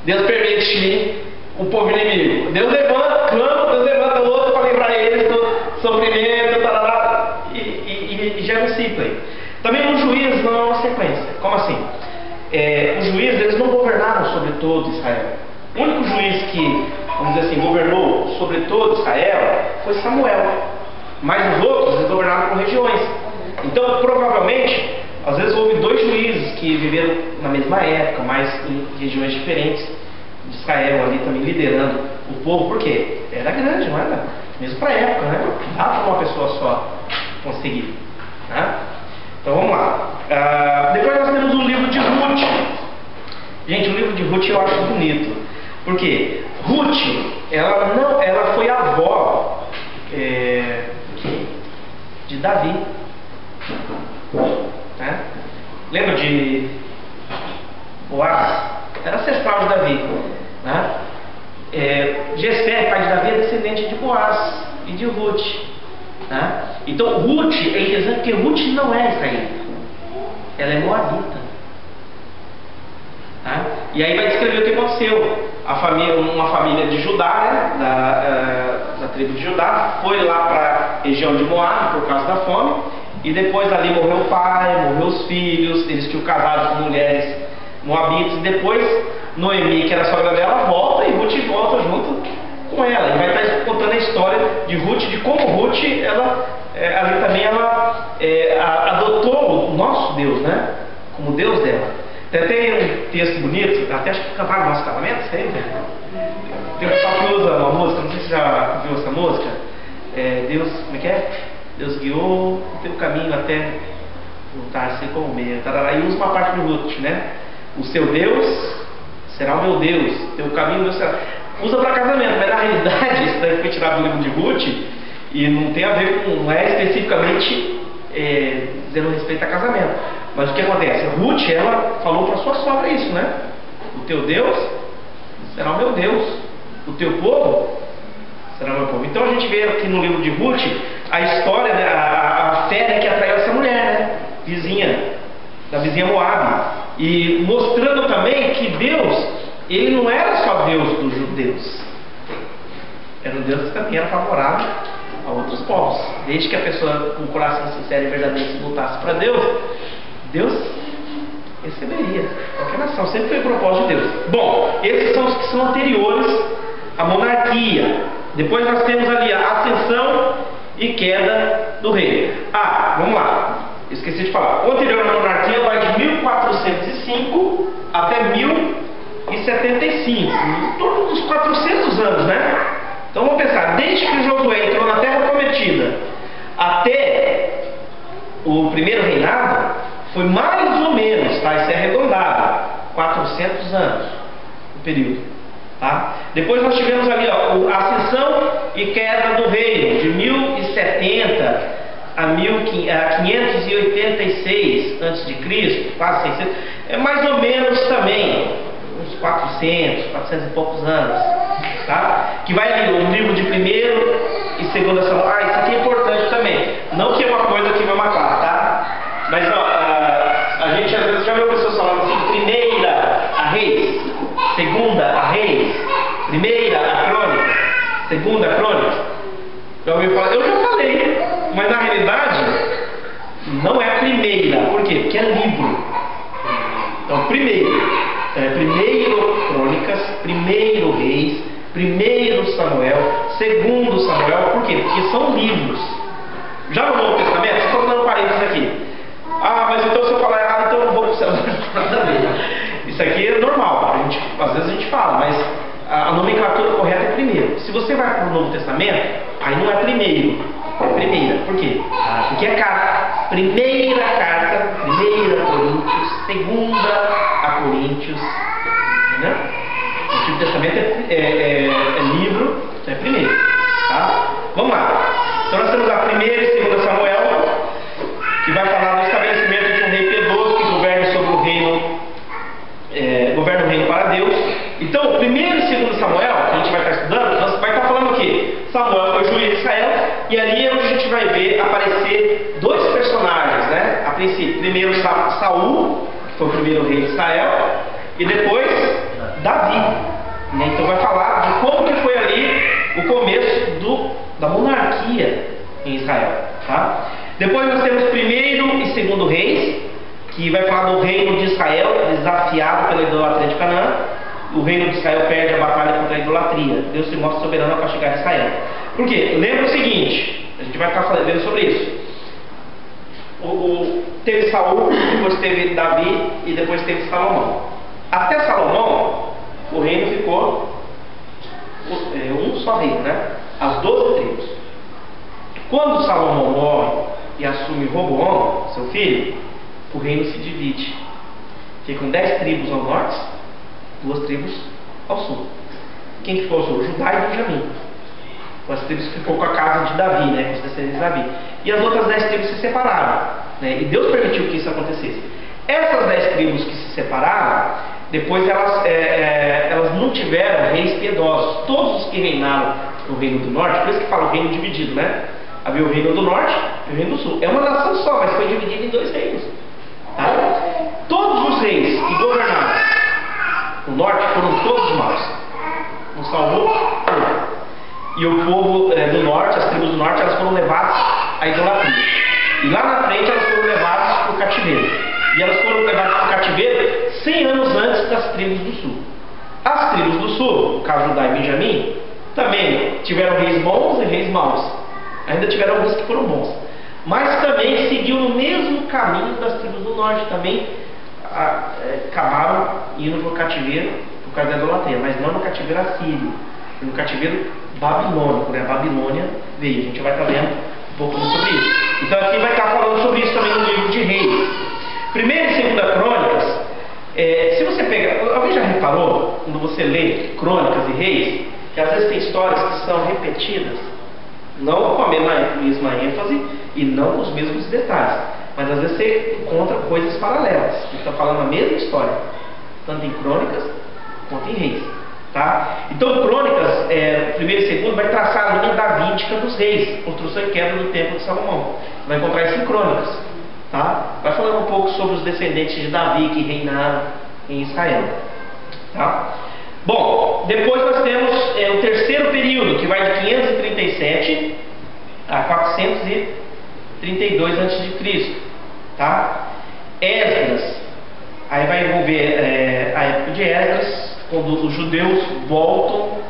Deus permite o povo inimigo. Deus levanta, clama, Deus levanta o outro para livrar eles do sofrimento, e gera um ciclo aí. Também no juízo não é uma sequência. Como assim? Os juízes, eles não governaram sobre todo Israel. O único juiz que, vamos dizer assim, governou sobre todo Israel foi Samuel. Mas os outros, eles governaram por regiões. Então, provavelmente, às vezes houve 2 juízes que viveram na mesma época, mas em regiões diferentes de Israel, ali também liderando o povo, porque era grande, não era? Mesmo para a época, né? Não dá para uma pessoa só conseguir, né? Então vamos lá. Depois nós temos o livro de Ruth. Gente, o livro de Ruth eu acho bonito, porque Ruth, ela foi a avó de Davi, né? Lembra de Boaz? Era ancestral de Davi, né? Jessé, pai de Davi, é descendente de Boaz e de Ruth, né? Então Ruth é interessante porque Ruth não é israelita, ela é moabita, tá? E aí vai descrever o que aconteceu. Uma família de Judá, né, da tribo de Judá, foi lá para a região de Moab por causa da fome. E depois ali morreu o pai, morreu os filhos. Eles tinham casado com mulheres moabitas. E depois Noemi, que era a sogra dela, volta e Ruth volta junto com ela. E vai estar contando a história de Ruth, de como Ruth, ali também ela adotou o nosso Deus, né? Como Deus dela. Tem um texto bonito, até acho que cantaram no nosso casamento, sempre. Tem um pessoal que usa uma música, não sei se você já viu essa música. Deus, como é que é? Deus guiou o teu caminho até voltar-se como o meu. E usa uma parte do Ruth, né? O seu Deus será o meu Deus, teu caminho Deus será. Usa para casamento, mas na realidade isso daí foi tirado do livro de Ruth e não tem a ver com, não é especificamente dizendo respeito a casamento. Mas o que acontece? Ruth, ela falou para sua sogra isso, né? O teu Deus será o meu Deus, o teu povo será o meu povo. Então a gente vê aqui no livro de Ruth a história, né, a fé que atraiu essa mulher, né? Da vizinha Moabe. E mostrando também que Deus, ele não era só Deus dos judeus, era um Deus que também era favorável a outros povos. Desde que a pessoa com o coração sincero e verdadeiro se voltasse para Deus, Deus receberia qualquer nação. Sempre foi o propósito de Deus. Bom, esses são os que são anteriores à monarquia. Depois nós temos ali a ascensão e queda do rei. Vamos lá, esqueci de falar. O anterior à monarquia vai de 1405 até 1075, em torno dos 400 anos, né? Então vamos pensar, desde que Josué entrou na Terra Prometida até o primeiro reinado, foi mais ou menos, tá? Isso é arredondado, 400 anos o período, tá? Depois nós tivemos ali a ascensão e queda do reino, de 1070 a 586 a.C., quase 600, mais ou menos também uns 400 e poucos anos, tá? Que vai ali o livro de 1º e 2 Samuel. Isso aqui é importante também, não que é uma coisa que vai matar, tá? Mas a gente às vezes já viu pessoas falando assim: 1ª a Reis, 2ª a Reis, 1ª a Crônica, 2ª a Crônica. Já ouviu falar? Eu já falei, mas na realidade não é a primeira. Por quê? Porque é livro. Então, primeiro Crônicas, 1º Reis, 1º Samuel, 2º Samuel. Por quê? Porque são livros. Já no Novo Testamento, estou dando parênteses aqui. Mas então se eu falar errado, então eu não vou para o céu. Isso aqui é normal, às vezes a gente fala, mas a nomenclatura correta é primeiro. Se você vai para o Novo Testamento, aí não é primeiro, é primeira. Por quê? Porque é carta. Primeira carta, 1 Coríntios, 2 a Coríntios, entendeu? O Antigo Testamento é livro, então é primeiro, tá? Vamos lá. Então nós temos a 1ª e 2 Samuel, que vai falar do estabelecimento de um rei piedoso que governe sobre o reino, governa o reino para Deus. Então, 1º e 2 Samuel, que a gente vai estar estudando, nós vai estar falando o quê? Samuel foi juiz de Israel, e ali é onde a gente vai ver aparecer dois personagens, né? A princípio, primeiro Saul, que foi o primeiro rei de Israel, e depois Davi, né? Então vai falar de como que foi ali o começo da monarquia em Israel, tá? Depois nós temos 1º e 2 Reis, que vai falar do reino de Israel desafiado pela idolatria de Canaã. O reino de Israel perde a batalha contra a idolatria. Deus se mostra soberano para chegar a Israel. Por quê? Lembra o seguinte, a gente vai estar falando sobre isso. Teve Saul, depois teve Davi e depois teve Salomão. Até Salomão, o reino ficou um só reino, né? As 12 tribos. Quando Salomão morre e assume Roboão, seu filho, o reino se divide. Ficam 10 tribos ao norte, 2 tribos ao sul. Quem que ficou ao sul? Judá e Benjamim. As tribos que ficou com a casa de Davi, né, com os descendentes de Davi. E as outras 10 tribos se separaram, né, e Deus permitiu que isso acontecesse. Essas 10 tribos que se separaram, depois elas não tiveram reis piedosos. Todos os que reinaram no reino do norte, por isso que fala o reino dividido, né? Havia o reino do norte e o reino do sul. É uma nação só, mas foi dividida em 2 reinos. Tá? Todos os reis que governaram e o povo do norte, as tribos do norte, elas foram levadas à idolatria. E lá na frente elas foram levadas para o cativeiro. E elas foram levadas para o cativeiro 100 anos antes das tribos do sul. As tribos do sul, no caso Judá e Benjamim, também tiveram reis bons e reis maus. Ainda tiveram alguns que foram bons. Mas também seguiu no mesmo caminho das tribos do norte. Também acabaram indo para o cativeiro por causa da idolatria. Mas não no cativeiro assírio, no cativeiro babilônico, né? A Babilônia veio. A gente vai estar vendo um pouco sobre isso. Então aqui vai estar falando sobre isso também no livro de Reis. 1ª e 2ª Crônicas, se você pegar... Alguém já reparou, quando você lê Crônicas e Reis, que às vezes tem histórias que são repetidas, não com a mesma ênfase e não com os mesmos detalhes, mas às vezes você encontra coisas paralelas, que estão falando a mesma história, tanto em Crônicas quanto em Reis. Tá? Então Crônicas, 1º e 2º, vai traçar a linha davídica dos reis, construção e queda do templo de Salomão. Vai encontrar isso em Crônicas. Tá? Vai falando um pouco sobre os descendentes de Davi que reinaram em Israel. Tá? Bom, depois nós temos o 3º período, que vai de 537 a 432 a.C. Tá? Esdras, aí vai envolver a época de Esdras, quando os judeus voltam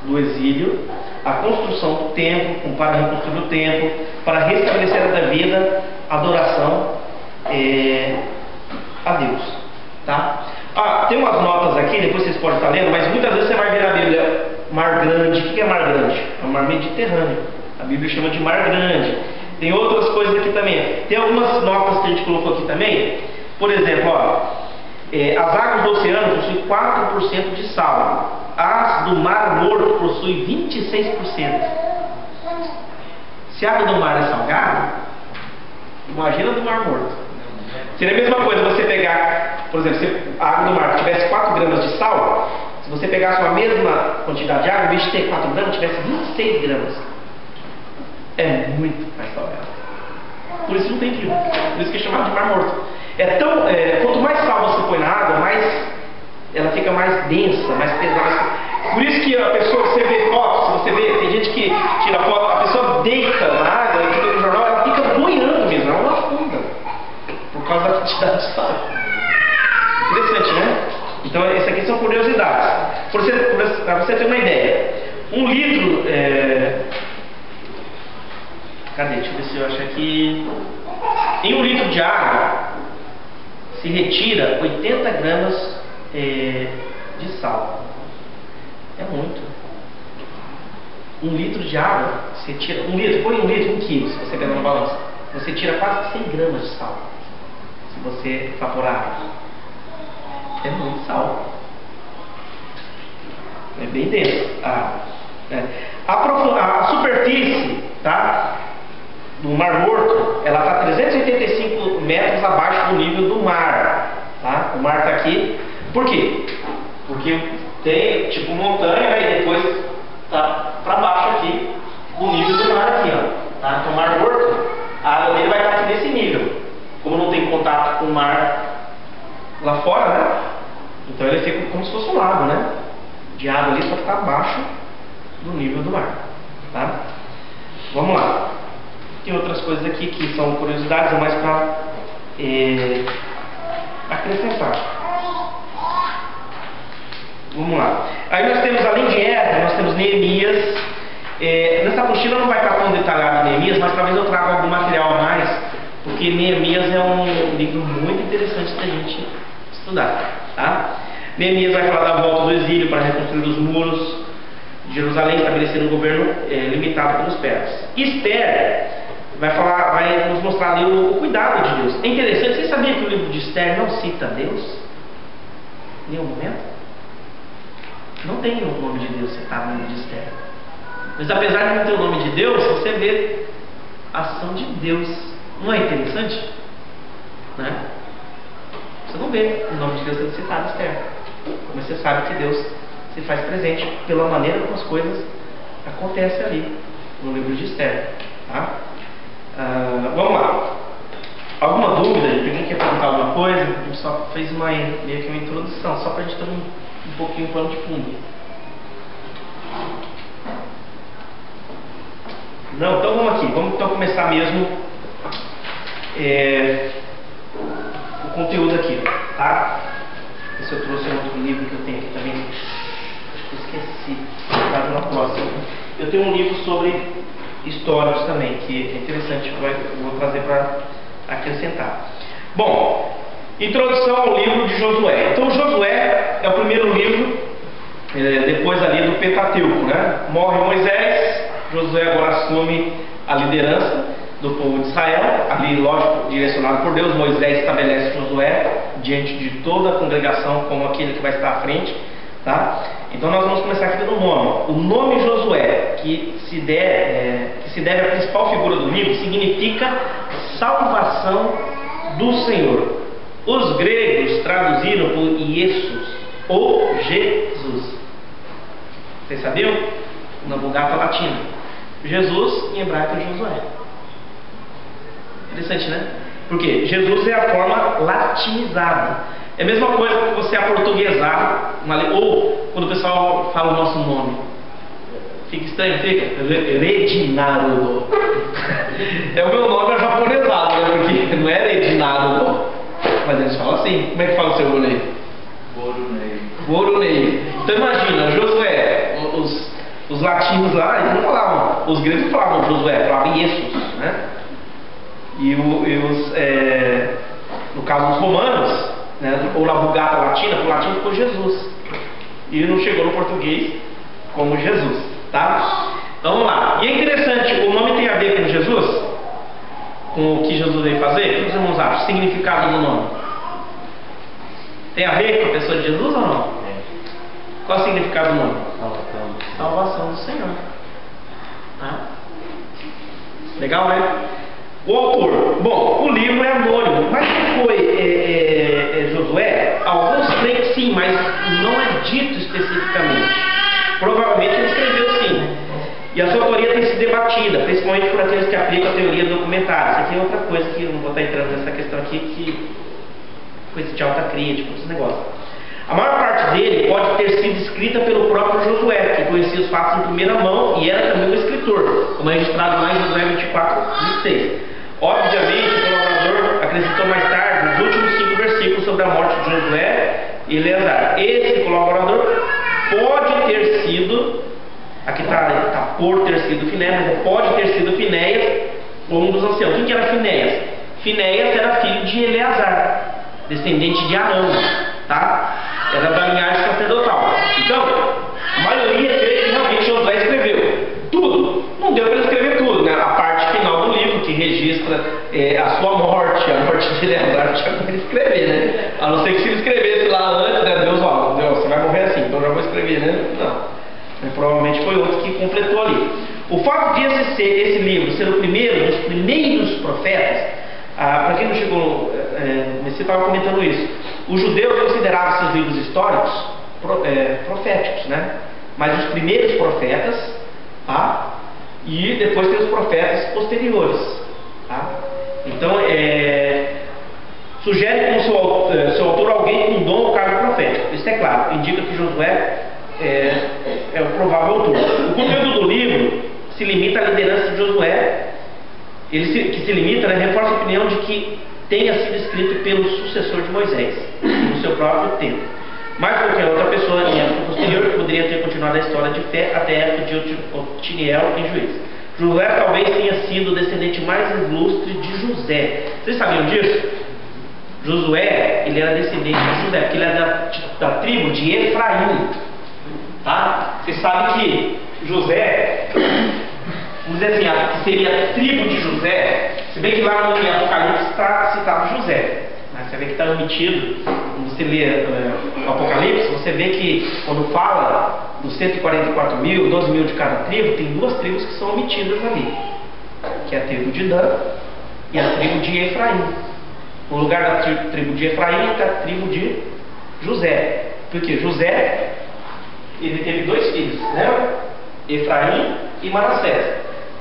do exílio, a construção do templo, para reconstruir o templo, para restabelecer a vida, adoração a Deus. Tá? Tem umas notas aqui, depois vocês podem estar lendo, mas muitas vezes você vai ver na Bíblia Mar Grande. O que é Mar Grande? É o Mar Mediterrâneo. A Bíblia chama de Mar Grande. Tem outras coisas aqui também. Tem algumas notas que a gente colocou aqui também. Por exemplo, as águas do oceano possuem 4% de sal. As do Mar Morto possuem 26%. Se a água do mar é salgada, imagina do Mar Morto. Seria a mesma coisa você pegar, por exemplo, se a água do mar tivesse 4 gramas de sal, se você pegasse a mesma quantidade de água, em vez de ter 4 gramas, tivesse 26 gramas. É muito mais salgado. Por isso não tem fio. Por isso que é chamado de Mar Morto. Quanto mais sal você põe na água, mais ela fica mais densa, mais pesada. Por isso que a pessoa, você vê fotos, você vê, tem gente que tira foto, a pessoa deita na água e fica no jornal, ela fica boiando mesmo, ela não afunda. Por causa da quantidade de sal. Interessante, né? Então, essas aqui são curiosidades. Para você ter uma ideia, 1 litro. Cadê? Deixa eu ver se eu acho aqui. Em 1 litro de água se retira 80 gramas de sal. É muito. 1 litro de água, você tira. 1 litro, põe 1 litro, 1 quilo, se você pegar na balança. Você tira quase 100 gramas de sal. Se você evaporar. É muito sal. É bem denso. A superfície, tá, do Mar Morto, ela está 385 metros abaixo do nível do mar. Tá? O mar está aqui. Por quê? Porque tem tipo montanha e depois tá para baixo aqui do nível do mar aqui, ó. Tá? Então o Mar Morto, a água dele vai estar aqui nesse nível. Como não tem contato com o mar lá fora, né? Então ele fica como se fosse um lago, né? De água ali, só que está abaixo do nível do mar. Tá? Vamos lá. Tem outras coisas aqui que são curiosidades, mas para acrescentar. Vamos lá. Aí nós temos, além de Esdras, nós temos Neemias. Nessa apostila não vai estar tão detalhado Neemias, mas talvez eu traga algum material a mais, porque Neemias é um livro muito interessante da gente estudar. Tá? Neemias vai falar da volta do exílio para reconstruir os muros de Jerusalém, estabelecer um governo limitado pelos persas. Esther vai nos mostrar ali o cuidado de Deus. É interessante, você sabia que o livro de Esther não cita Deus? Em nenhum momento? Não tem o nome de Deus citado no livro de Esther. Mas apesar de não ter o nome de Deus, você vê a ação de Deus. Não é interessante? Né? Você não vê o nome de Deus sendo citado em Esther. Mas você sabe que Deus se faz presente pela maneira como as coisas acontecem ali no livro de Esther. Tá? Vamos lá. Alguma dúvida? Alguém quer perguntar alguma coisa? A gente só fez meio que uma introdução, só para a gente ter um pouquinho o plano de fundo. Não, então vamos aqui. Vamos então começar mesmo o conteúdo aqui, tá? Esse eu trouxe um outro livro que eu tenho aqui também. Acho que eu esqueci. Tá na próxima. Eu tenho um livro sobre histórias também, que é interessante, eu vou trazer para acrescentar. Bom, introdução ao livro de Josué. Então Josué é o primeiro livro, depois ali do Pentateuco, né? Morre Moisés, Josué agora assume a liderança do povo de Israel, ali lógico, direcionado por Deus. Moisés estabelece Josué diante de toda a congregação como aquele que vai estar à frente, tá? Então nós vamos começar aqui pelo nome. O nome Josué, que se deve à principal figura do livro, significa salvação do Senhor. Os gregos traduziram por Iesus ou Jesus. Vocês sabiam? Na Vulgata Latina. Jesus em hebraico é Josué. Interessante, né? Porque Jesus é a forma latinizada. É a mesma coisa que você aportuguesar, ou quando o pessoal fala o nosso nome. Fica estranho, fica? Reginaldo. É o meu nome é japonesado, né? Porque não é Reginaldo. Mas eles falam assim. Como é que fala o seu nome? Borunei. Borunei. Então imagina, Josué, os latinos lá, eles não falavam, os gregos falavam Josué, falavam Jesus, né? No caso dos romanos, né, ou na Vulgata Latina, o latim ficou Jesus. E não chegou no português como Jesus, tá? Então vamos lá. E é interessante, o nome tem a ver com Jesus? Com o que Jesus veio fazer? O que os irmãos acham? O significado do nome? Tem a ver com a pessoa de Jesus ou não? Qual é o significado do nome? Salvação do Senhor. Tá? Legal, né? O autor. Bom, o livro é anônimo. Mas que foi Josué? Alguns creem que sim, mas não é dito especificamente. Provavelmente ele escreveu sim. E a sua autoria tem sido debatida, principalmente por aqueles que aplicam a teoria do documentário. Isso aqui é outra coisa que eu não vou estar entrando nessa questão aqui, que coisa de alta crítica, esse negócio. A maior parte dele pode ter sido escrita pelo próprio Josué, que conhecia os fatos em primeira mão e era também um escritor, como é registrado lá em Josué 24:26. Obviamente, o colaborador acrescentou mais tarde os últimos 5 versículos sobre a morte de Josué e Eleazar. Esse colaborador pode ter sido, aqui está por ter sido Finéias, mas pode ter sido Finéias ou um dos anciãos. Quem que era Finéias? Finéias era filho de Eleazar, descendente de Arão, tá? Era da linhagem sacerdotal. Então, a maioria crê que realmente Josué escreveu tudo. Não deu para ele escrever tudo, né? A parte final do livro, que registra a sua morte, a morte de Eleazar, tinha como ele escrever, né? A não ser que se ele escrevesse lá antes, né? Deus, você vai morrer assim, então já vou escrever, né? Não. Mas provavelmente foi outro que completou ali. O fato de esse livro ser o primeiro dos primeiros profetas, para quem não chegou, você estava comentando isso, os judeus consideravam esses livros históricos proféticos, né? Mas os primeiros profetas, tá? E depois tem os profetas posteriores, tá? Então, sugere como seu autor alguém com dom ou cargo profético. Isso é claro, indica que Josué é o provável autor. O conteúdo do livro se limita à liderança de Josué, que se limita, né, reforça a opinião de que tenha sido escrito pelo sucessor de Moisés, no seu próprio tempo. Mas qualquer outra pessoa em época posterior poderia ter continuado a história de fé até a época de Otiniel em Juízes. Josué talvez tenha sido o descendente mais ilustre de José. Vocês sabiam disso? Josué, ele era descendente de José, porque ele era da tribo de Efraim. Tá? Vocês sabem que José, vamos dizer assim, que seria a tribo de José, se bem que lá no Apocalipse está citado José, mas você vê que está omitido. Quando você lê o Apocalipse, você vê que quando fala dos 144 mil, 12 mil de cada tribo, tem 2 tribos que são omitidas ali, que é a tribo de Dan e a tribo de Efraim. No lugar da tribo de Efraim está a tribo de José, porque José, ele teve 2 filhos, né? Efraim e Manassés,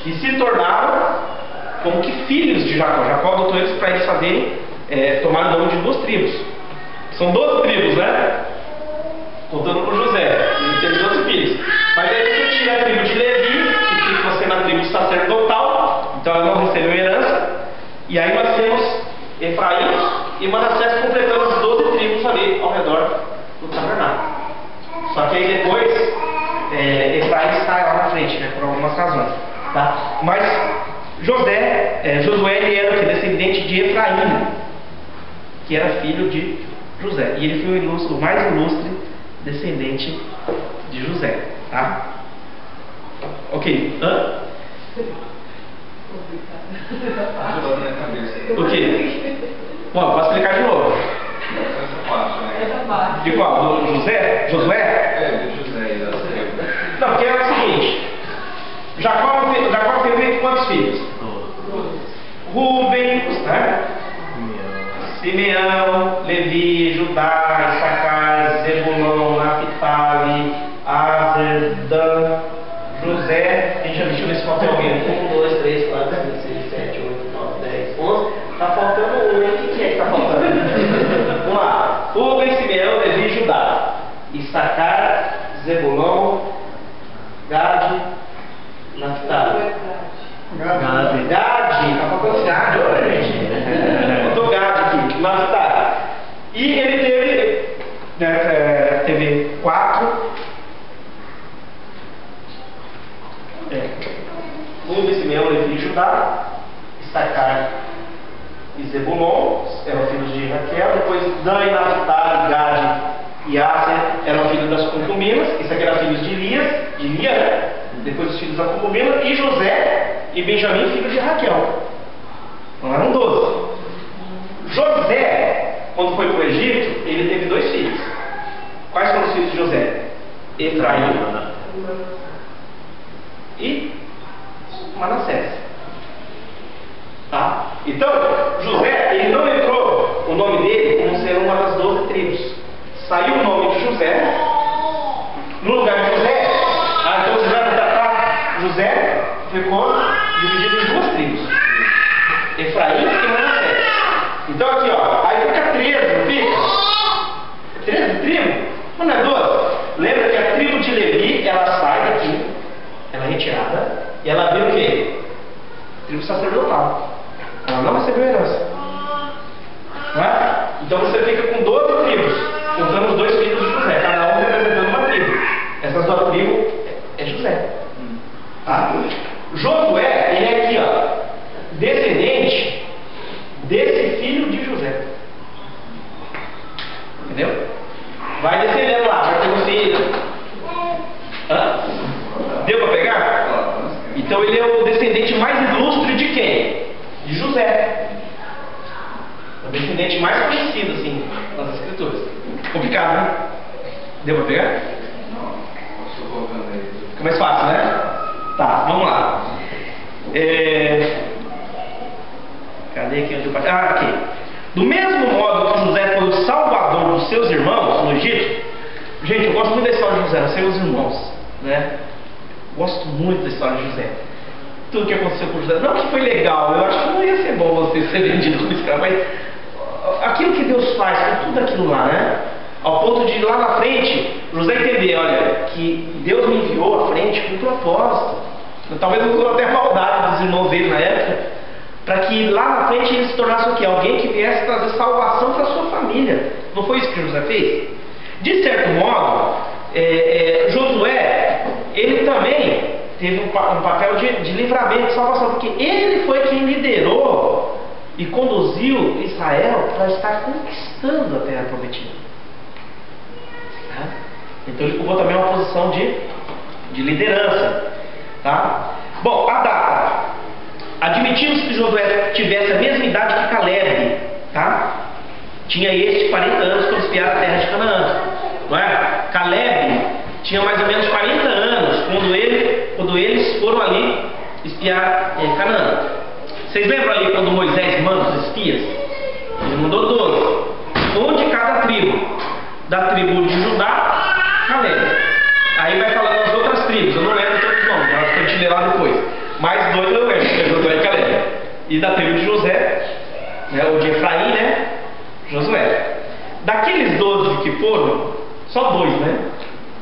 que se tornaram como que filhos de Jacó. Jacó adotou eles para eles fazerem, tomar o nome de 2 tribos. São 12 tribos, né? Contando com José, ele teve 12 filhos. Mas aí você tira a tribo de Levi, que fica sendo a tribo sacerdotal, do tabernáculo. Só que aí depois Efraim sai lá na frente, né, por algumas razões. Tá? Mas Josué ele era descendente de Efraim, que era filho de José. E ele foi o mais ilustre descendente de José. Tá? Ok. O que? Bom, posso explicar de novo. De qual? Do José? Josué? De José. Não, porque é o seguinte: Jacó teve quantos filhos? Rubem, né? Simeão, Levi, Judá, Issacar, Zebulon, Naphtali, Aser, Dan, José. Deixa eu ver se falta alguém. 1, 2, 3, 4, 5, 6, 7, 8, 9, 10, 11. Tá faltando um, hein? O que é que tá faltando? Vamos lá. Rubem, Simeão, Levi, Judá, Issacar, Zebulon, Gade, Naphtali. Gade, tá faltando Gade, olha, gente. Botou Gade aqui, Naphtali. E ele teve 4. Rubem, Simeão, Levi e Judá, Issacar e Zebulon eram filhos de Raquel. Depois Dan e Naphtali, Gade e Aser eram filhos das concubinas. Isso aqui eram filhos de Lia, né? Depois os filhos da concubina. E José e Benjamim, filhos de Raquel. Então eram 12. José, quando foi para o Egito, ele teve 2 filhos. Quais foram os filhos de José? Efraim e Manassés. Tá? Então, José, ele não entrou o nome dele como sendo uma das 12 tribos. Saiu o nome de José. No lugar de José, então você vai tratar José ficou dividido em 2 tribos: Efraim e Manassés. Então aqui, ó, aí fica 13, não fica? 13 tribos? Mas não é 12. Lembra que a tribo de Levi, ela sai daqui, ela é retirada, e ela vira o quê? Tribo sacerdotal. Ela não recebeu herança. Não é? Então você fica com 12 tribos, contando os 2 filhos de José, cada um representando uma tribo. Essas 2 tribos é José. Tá? Josué, ele é aqui, ó, descendente desse filho de José. Entendeu? Vai descendendo lá, vai ter um filho. Deu para pegar? Então ele é o descendente mais ilustre de quem? De José. O descendente mais conhecido, assim, nas escrituras. Complicado, né? Deu para pegar? Fica mais fácil, né? Tá, vamos lá. Cadê aqui onde eu passei? Aqui. Do mesmo modo que José foi o salvador dos seus irmãos no Egito. Gente, eu gosto muito da história de José, não sei os irmãos, né? Gosto muito da história de José. Tudo que aconteceu com José. Não que foi legal, eu acho que não ia ser bom você ser vendido como escravo, mas aquilo que Deus faz com tudo aquilo lá, né? Ao ponto de lá na frente, José entender, olha, que Deus me enviou à frente com um propósito. Talvez não fosse até maldade dos irmãos dele na época, para que lá na frente ele se tornasse o quê? Alguém que viesse trazer salvação para a sua família. Não foi isso que José fez? De certo modo, Josué, ele também teve um papel de livramento, de salvação, porque ele foi quem liderou e conduziu Israel para estar conquistando a terra prometida. Então ele ocupou também uma posição de liderança. Tá? Bom, a data. Admitimos que Josué tivesse a mesma idade que Caleb. Tá? Tinha 40 anos quando espiaram a terra de Canaã. Não é? Caleb tinha mais ou menos 40 anos quando eles foram ali espiar Canaã. Vocês lembram ali quando Moisés manda os espias? Ele mandou 12. Um de cada tribo. Da tribo de Judá, Caleb. Aí vai falando as outras tribos. Eu não lembro todos os nomes, mas vou te ler lá depois. Mais 2 eu lembro, que é Josué e Caleb. E da tribo de José, ou de Efraim, né? Josué. Daqueles 12 que foram, só 2, né?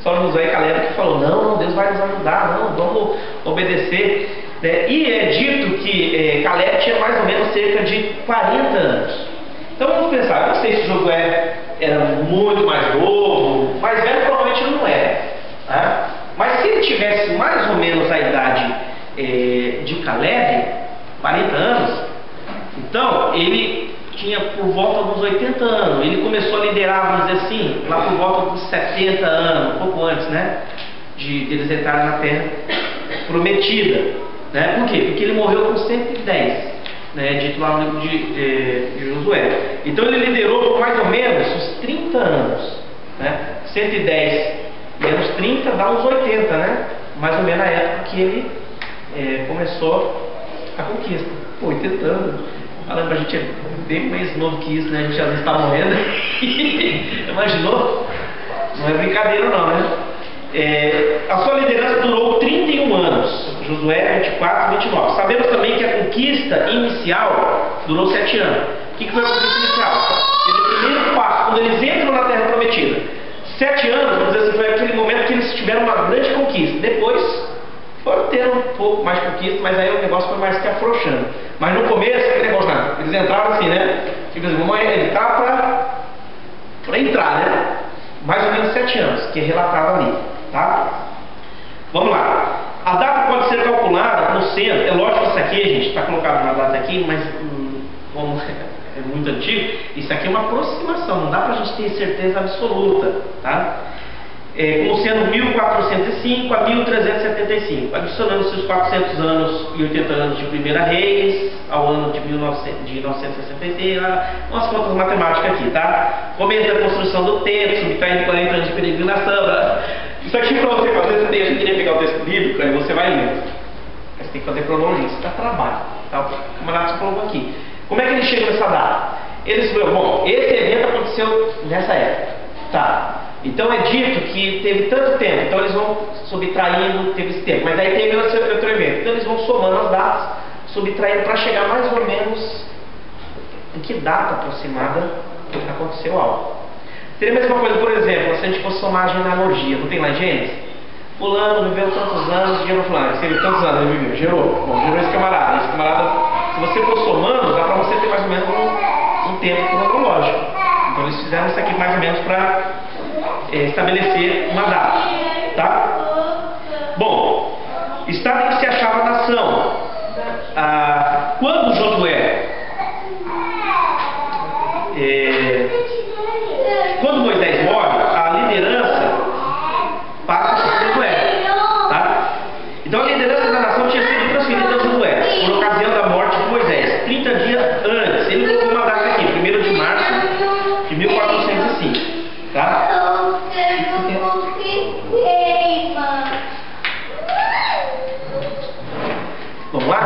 Só Josué e Caleb que falou: não, Deus vai nos ajudar, não, vamos obedecer. E é dito que Caleb tinha mais ou menos cerca de 40 anos. Então vamos pensar, eu não sei se Josué era muito mais novo, mais velho provavelmente ele não era, tá? Mas se ele tivesse mais ou menos a idade de Caleb, 40 anos, então ele tinha por volta dos 80 anos. Ele começou a liderar, vamos dizer assim, lá por volta dos 70 anos, um pouco antes, né, de eles entrarem na terra prometida, né? Por quê? Porque ele morreu com 110, né, dito lá no livro de Josué. Então ele liderou por mais ou menos uns 30 anos, né? 110 menos 30 dá uns 80, né? Mais ou menos na época que ele começou a conquista. Pô, 80 anos. Falando pra gente, é bem mais novo que isso, né? A gente às vezes está morrendo. Imaginou? Não é brincadeira não, né? A sua liderança durou 31 anos. Josué 24 e 29. Sabemos também que a conquista inicial durou 7 anos. O que foi a conquista inicial? O primeiro passo, quando eles entram na terra prometida. 7 anos, vamos dizer assim, foi aquele momento que eles tiveram uma grande conquista. Depois foram ter um pouco mais de conquista, mas aí o negócio foi mais que afrouxando. Mas no começo, aquele negócio, não, eles entraram assim, né? Tipo assim, vamos entrar para entrar, né? Mais ou menos 7 anos, que é relatado ali, tá? Vamos lá. A data pode ser calculada no centro. É lógico que isso aqui, gente, está colocado uma data aqui, mas como é muito antigo, isso aqui é uma aproximação, não dá para a gente ter certeza absoluta, tá? Como sendo 1405 a 1375, adicionando-se os 400 anos e 80 anos de Primeira Reis ao ano de 1966, umas contas matemáticas aqui, tá? Começo da construção do templo, subtraindo 40 anos de peregrinação. Isso aqui para você fazer, você queria pegar o texto bíblico, aí você vai lendo. Mas você tem que fazer cronologia, isso dá trabalho, tá? O camarada se colocou aqui. Como é que eles chegam nessa data? Eles falaram, bom, esse evento aconteceu nessa época, tá? Então é dito que teve tanto tempo, então eles vão subtraindo, teve esse tempo, mas aí teve outro evento. Então eles vão somando as datas, subtraindo para chegar mais ou menos em que data aproximada aconteceu algo. Seria a mesma coisa, por exemplo, se a gente fosse somar a genealogia, não tem lá em Gênesis? Fulano viveu tantos anos, gerou fulano, se ele tantos anos ele viveu, gerou, bom, gerou esse camarada. Esse camarada, se você for somando, dá para você ter mais ou menos um tempo cronológico. Então eles fizeram isso aqui mais ou menos para estabelecer uma data, tá? Bom, estado em que se achava a nação. Quando Josué, quando Moisés morre, a liderança passa para Josué, tá? Então a liderança da nação tinha sido transferida a Josué por ocasião da morte de Moisés, 30 dias antes. Ele colocou uma data aqui, 1º de março de 1405, tá? Vamos lá?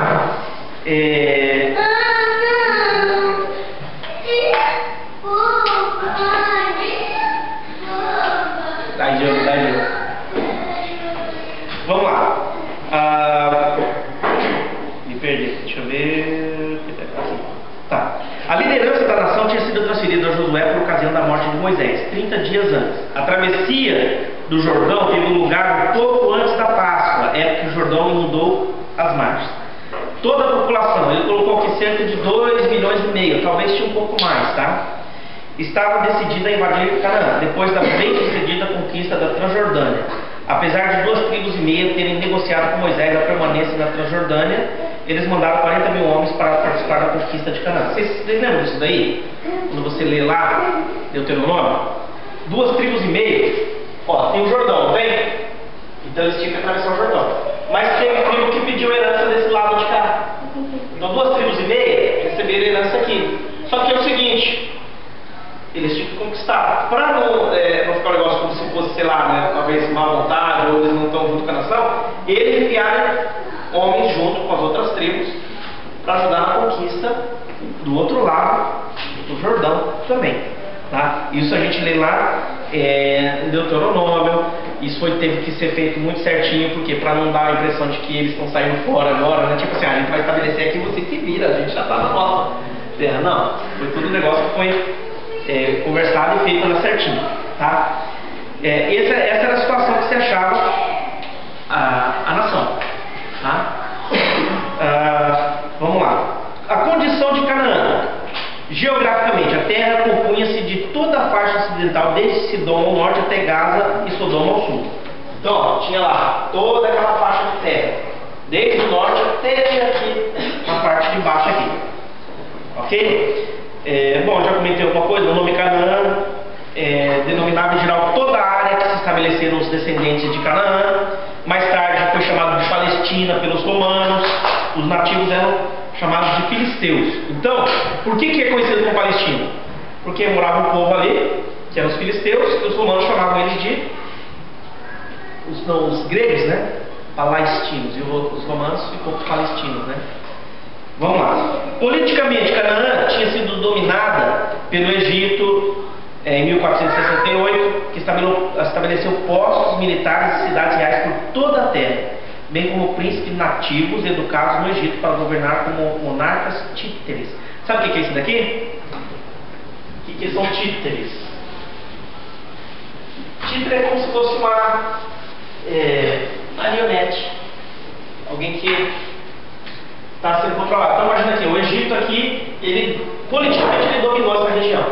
Vamos lá. Me perdi. Deixa eu ver. Tá. A liderança da nação tinha sido transferida a Josué por ocasião da morte de Moisés, 30 dias antes. A travessia do Jordão teve lugar um pouco antes da Páscoa, época que o Jordão inundou as margens. Toda a população, ele colocou aqui cerca de 2,5 milhões, talvez tinha um pouco mais, tá? Estava decidida a invadir Canaã, depois da bem-sucedida conquista da Transjordânia. Apesar de 2,5 tribos terem negociado com Moisés a permanência na Transjordânia, eles mandaram 40 mil homens para participar da conquista de Canaã. Vocês lembram disso daí? Quando você lê lá, Deuteronômio? 2,5 tribos, ó, tem o Jordão, não tem? Então eles tinham que atravessar o Jordão. Mas teve tribo que pediu herança desse lado de cá. Então 2,5 tribos receberam herança aqui. Só que é o seguinte, eles tinham que conquistar. Para não ficar um negócio como se fosse, sei lá, né, talvez má vontade, ou eles não estão junto com a nação, eles enviaram homens junto com as outras tribos para ajudar na conquista do outro lado do Jordão também, tá? Isso a gente lê lá em Deuteronômio. Isso teve que ser feito muito certinho, porque para não dar a impressão de que eles estão saindo fora agora, né? Tipo assim, a gente vai estabelecer aqui, você se vira, a gente já está na nossa terra. Não, foi tudo um negócio que foi conversado e feito lá certinho, tá? Essa era a situação que se achava a nação, tá? Vamos lá. A condição de Canaã. Geograficamente, a terra compunha-se de toda a faixa desde Sidom ao norte até Gaza e Sodoma ao sul. Então, ó, tinha lá toda aquela faixa de terra, desde o norte até aqui, na parte de baixo aqui. Ok? Bom, já comentei alguma coisa. O nome Canaã denominava em geral toda a área que se estabeleceram os descendentes de Canaã. Mais tarde foi chamado de Palestina pelos romanos. Os nativos eram chamados de filisteus. Então, por que é conhecido como Palestina? Porque morava um povo ali, que eram os filisteus, e os romanos chamavam eles de os gregos, né? Palestinos, e os romanos ficou palestinos, né? Vamos lá. Politicamente, Canaã tinha sido dominada pelo Egito em 1468, que estabeleceu postos militares e cidades reais por toda a terra, bem como príncipes nativos educados no Egito para governar como monarcas títeres. Sabe o que é isso daqui? O que são títeres? Títere é como se fosse uma marionete, alguém que está sendo controlado. Então imagina aqui, o Egito aqui, politicamente ele dominou essa região.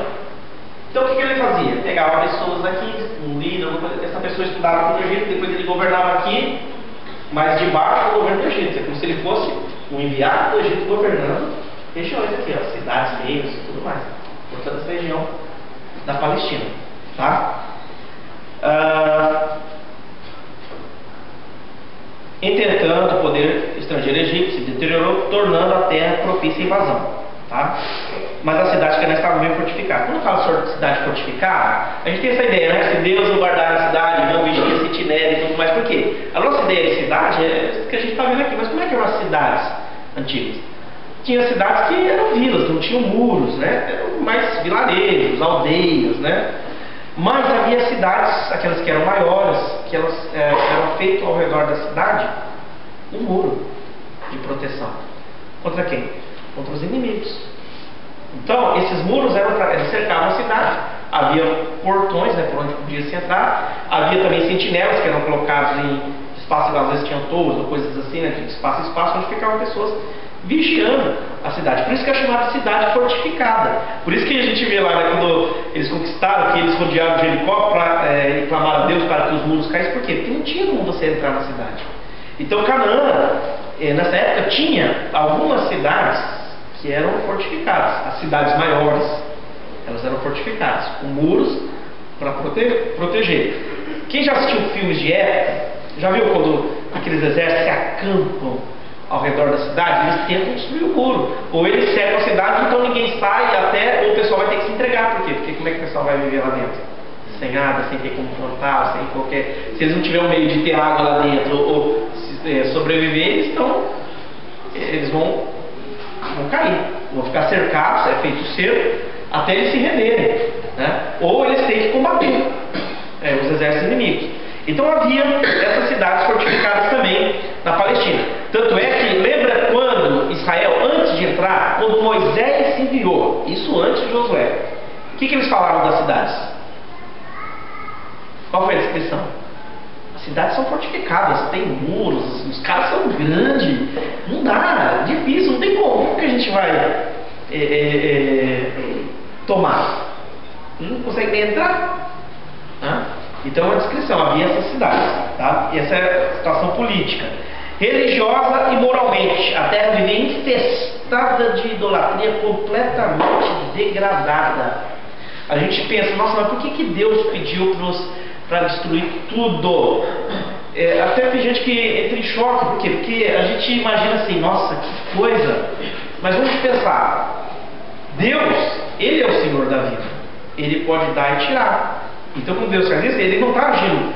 Então o que ele fazia? Pegava pessoas aqui, um líder, essa pessoa estudava no Egito, depois ele governava aqui, mas debaixo do governo do Egito. É como se ele fosse um enviado do Egito governando regiões aqui, ó, cidades, reinos e tudo mais, por toda essa região da Palestina. Tá? Entretanto, o poder estrangeiro egípcio se deteriorou, tornando a terra propícia à invasão. Tá? Mas a cidade de Canaã estava bem fortificada. Quando eu falo sobre cidade fortificada, a gente tem essa ideia, né? Se Deus não guardar a cidade, não vigia, sentinela e tudo mais. Por quê? A nossa ideia de cidade é isso que a gente está vendo aqui. Mas como é que eram as cidades antigas? Tinha cidades que eram vilas, não tinham muros, né? Eram mais vilarejos, aldeias, né? Mas havia cidades, aquelas que eram maiores, que elas eram feitas ao redor da cidade um muro de proteção. Contra quem? Contra os inimigos. Então, esses muros eles cercavam a cidade. Havia portões, né, por onde podia se entrar. Havia também sentinelas que eram colocados em espaços, às vezes tinham torres ou coisas assim, né, de espaço em espaço, onde ficavam pessoas vigiando a cidade. Por isso que é chamada cidade fortificada. Por isso que a gente vê lá, né, quando eles conquistaram, que eles rodearam Jericó e clamaram a Deus para que os muros caíssem. Por quê? Porque não tinha como você entrar na cidade. Então Canaã, nessa época, tinha algumas cidades que eram fortificadas. As cidades maiores, elas eram fortificadas, com muros para proteger. Quem já assistiu filmes de época, já viu quando aqueles exércitos se acampam ao redor da cidade? Eles tentam destruir o muro, ou eles cercam a cidade, então ninguém sai, ou o pessoal vai ter que se entregar. Por quê? Porque como é que o pessoal vai viver lá dentro? Sem água, sem ter como plantar, sem qualquer... Se eles não tiverem um meio de ter água lá dentro, ou sobreviver, eles vão cair, vão ficar cercados, é feito cerco, até eles se renderem, né? Ou eles têm que combater os exércitos inimigos. Então havia essas cidades fortificadas também na Palestina. Tanto é que, lembra quando Israel, antes de entrar, quando Moisés se enviou, isso antes de Josué, o que eles falaram das cidades? Qual foi a descrição? As cidades são fortificadas, tem muros, os caras são grandes, não dá, difícil, não tem como que a gente vai tomar. Não consegue nem entrar. Então a descrição, havia essas cidades, tá? E essa é a situação política. Religiosa e moralmente, a terra vivia infestada de idolatria, completamente degradada. A gente pensa, nossa, mas por que Deus pediu para destruir tudo? Até tem gente que entra em choque. Por quê? Porque a gente imagina assim, nossa, que coisa. Mas vamos pensar, Deus, Ele é o Senhor da vida, Ele pode dar e tirar. Então quando Deus faz isso, Ele não está agindo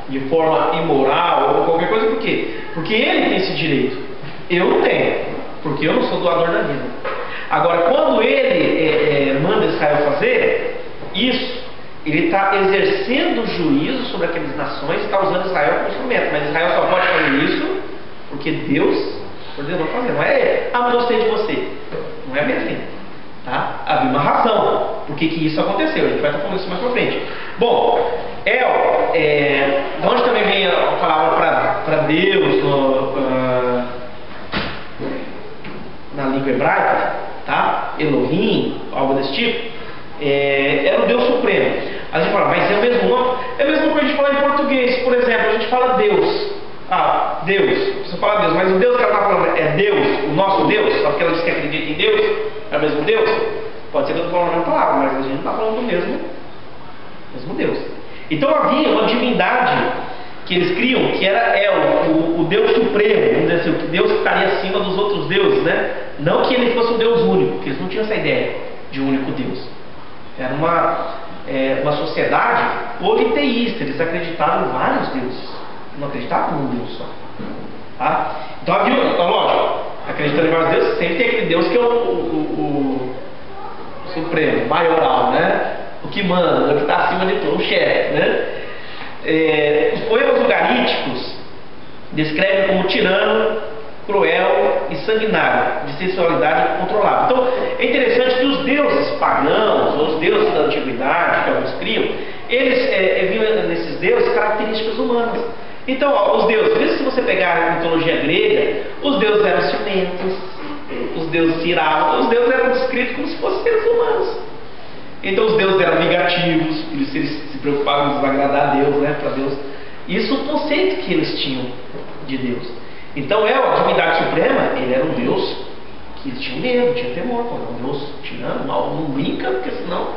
de forma imoral ou qualquer coisa. Por quê? Porque Ele tem esse direito, eu não tenho, porque eu não sou doador da vida. Agora, quando Ele manda Israel fazer isso, Ele está exercendo juízo sobre aquelas nações e está usando Israel como instrumento. Mas Israel só pode fazer isso porque Deus ordenou fazer. Não é, mas gostei de você. Não é bem assim. Tá? Havia uma razão por que isso aconteceu. A gente vai estar falando isso mais pra frente. Bom, de onde também vem a palavra para Deus na língua hebraica, tá? Elohim, algo desse tipo, era o Deus Supremo. A gente fala, mas gente falar em português, por exemplo, a gente fala Deus. Ah, Deus. Você fala Deus, mas o Deus que ela está falando é Deus, o nosso Deus, só porque ela diz que acredita em Deus, é o mesmo Deus? Pode ser que eu estou falando a mesma palavra, mas a gente não está falando do mesmo Deus. Então havia uma divindade que eles criam, que era El, o Deus supremo, vamos dizer assim, o Deus que estaria acima dos outros deuses, né? Não que ele fosse um Deus único, porque eles não tinham essa ideia de um único Deus. Era uma sociedade politeísta, eles acreditavam em vários deuses, não acreditavam num Deus só. Tá? Então havia, lógico, acreditando em vários deuses, sempre tem aquele Deus que é o supremo, maioral, né? O que manda, o que está acima de tudo, o chefe, né? Os poemas ugaríticos descrevem como tirano, cruel e sanguinário, de sensualidade incontrolável. Então é interessante que os deuses pagãos, ou os deuses da antiguidade que alguns criam, eles viam nesses deuses características humanas. Então, ó, os deuses, mesmo se você pegar a mitologia grega, os deuses eram ciumentos, os deuses tiravam, os deuses eram descritos como se fossem seres humanos. Então os deuses eram vingativos, eles se preocupavam em desagradar a Deus, né, para Deus. Isso é o conceito que eles tinham de Deus. Então a divindade suprema, ele era um Deus que eles tinham medo, tinha temor, um Deus tirando, mal, não brinca, porque senão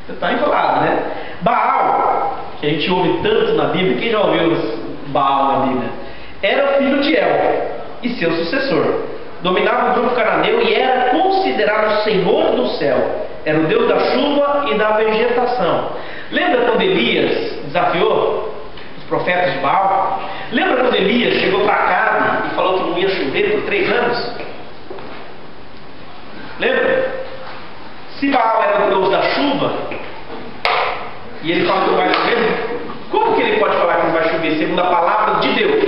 você está enrolado, né? Baal, que a gente ouve tanto na Bíblia, quem já ouviu Baal na Bíblia? Era o filho de El e seu sucessor. Dominava o grupo cananeu e era considerado o Senhor do céu. Era o Deus da chuva e da vegetação. Lembra quando Elias desafiou os profetas de Baal? Lembra quando Elias chegou para Acabe e falou que não ia chover por 3 anos? Lembra? Se Baal era o Deus da chuva e ele fala que não vai chover, como que ele pode falar que não vai chover segundo a palavra de Deus,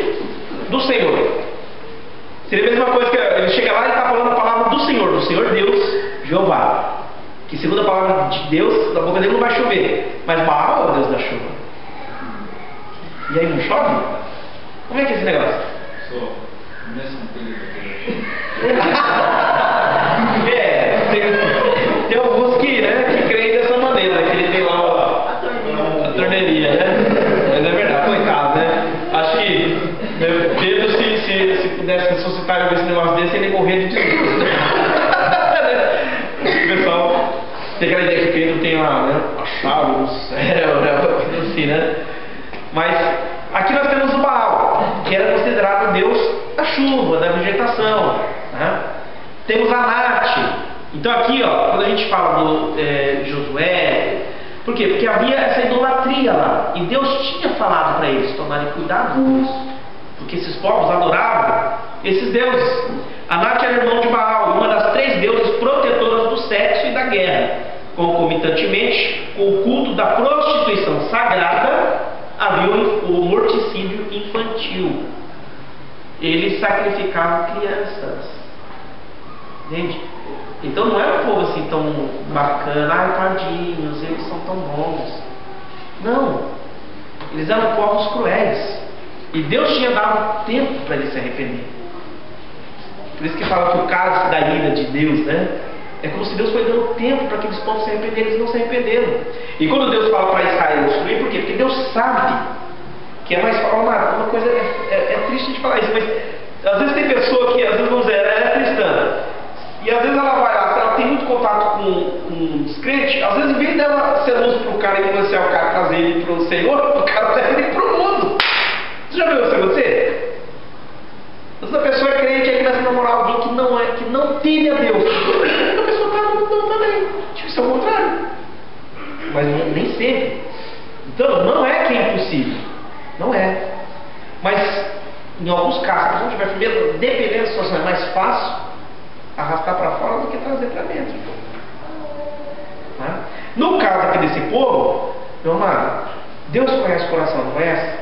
do Senhor? Seria a mesma coisa que ele chega lá e está falando a palavra do Senhor Deus, Jeová. Que segundo a palavra de Deus, da boca dele não vai chover. Mas Baal é o Deus da chuva. E aí não chove? Como é que é esse negócio? Tem alguns que creem dessa maneira, que ele tem lá a torneirinha, né? Mas é verdade, coitado, né? Acho que Pedro, se pudesse ressuscitar esse negócio desse, ele morrer de desgosto. O pessoal tem aquela ideia que Pedro tem a chave no céu, né? Assim, né? Mas aqui nós temos o Baal, que era considerado o Deus da chuva, da vegetação, né? Temos Anate. Então aqui, ó, quando a gente fala do Josué, por quê? Porque havia essa idolatria lá, e Deus tinha falado para eles tomarem cuidado com isso, porque esses povos adoravam esses deuses. Anate era irmão de Baal, uma das 3 deusas protetoras do sexo e da guerra. Concomitantemente com o culto da prostituição sagrada, havia o morticídio infantil. Eles sacrificavam crianças. Entende? Então não era um povo assim tão bacana, ai tadinhos, eles são tão bons. Não, eles eram povos cruéis. E Deus tinha dado tempo para eles se arrepender. Por isso que fala que o cálice da ira de Deus, né? É como se Deus foi dando tempo para aqueles povos se arrependerem, eles não se arrependeram. E quando Deus fala para Israel destruir, por quê? Porque Deus sabe que é mais fácil. Uma coisa é triste de falar isso, mas às vezes tem pessoa que, às vezes vamos dizer, ela é cristã, e às vezes ela vai lá, ela tem muito contato com descrente, às vezes em vez dela ser luz para o cara e influenciar o cara, trazer ele para o Senhor, o cara leva ele para o mundo. Você já viu isso acontecer? Às vezes a pessoa é crente e começa a namorar alguém que não teme a Deus. A pessoa está no mundo também. Isso é o contrário. Mas nem sempre. Então não é que é impossível. Não é. Mas em alguns casos, se a gente tiver primeiro, dependendo da situação, é mais fácil arrastar para fora do que trazer para dentro. Tá? No caso aqui desse povo, meu amado, Deus conhece o coração, não conhece?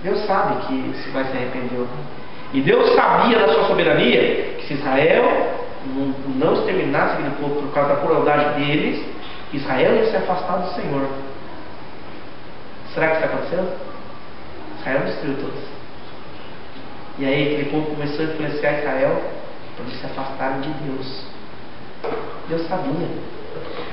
Deus sabe que se vai se arrepender ou não. E Deus sabia da sua soberania que se Israel não exterminasse aquele povo por causa da crueldade deles, Israel ia se afastar do Senhor. Será que isso aconteceu? Israel destruiu todos. E aí aquele povo começou a influenciar Israel para eles se afastarem de Deus. Deus sabia.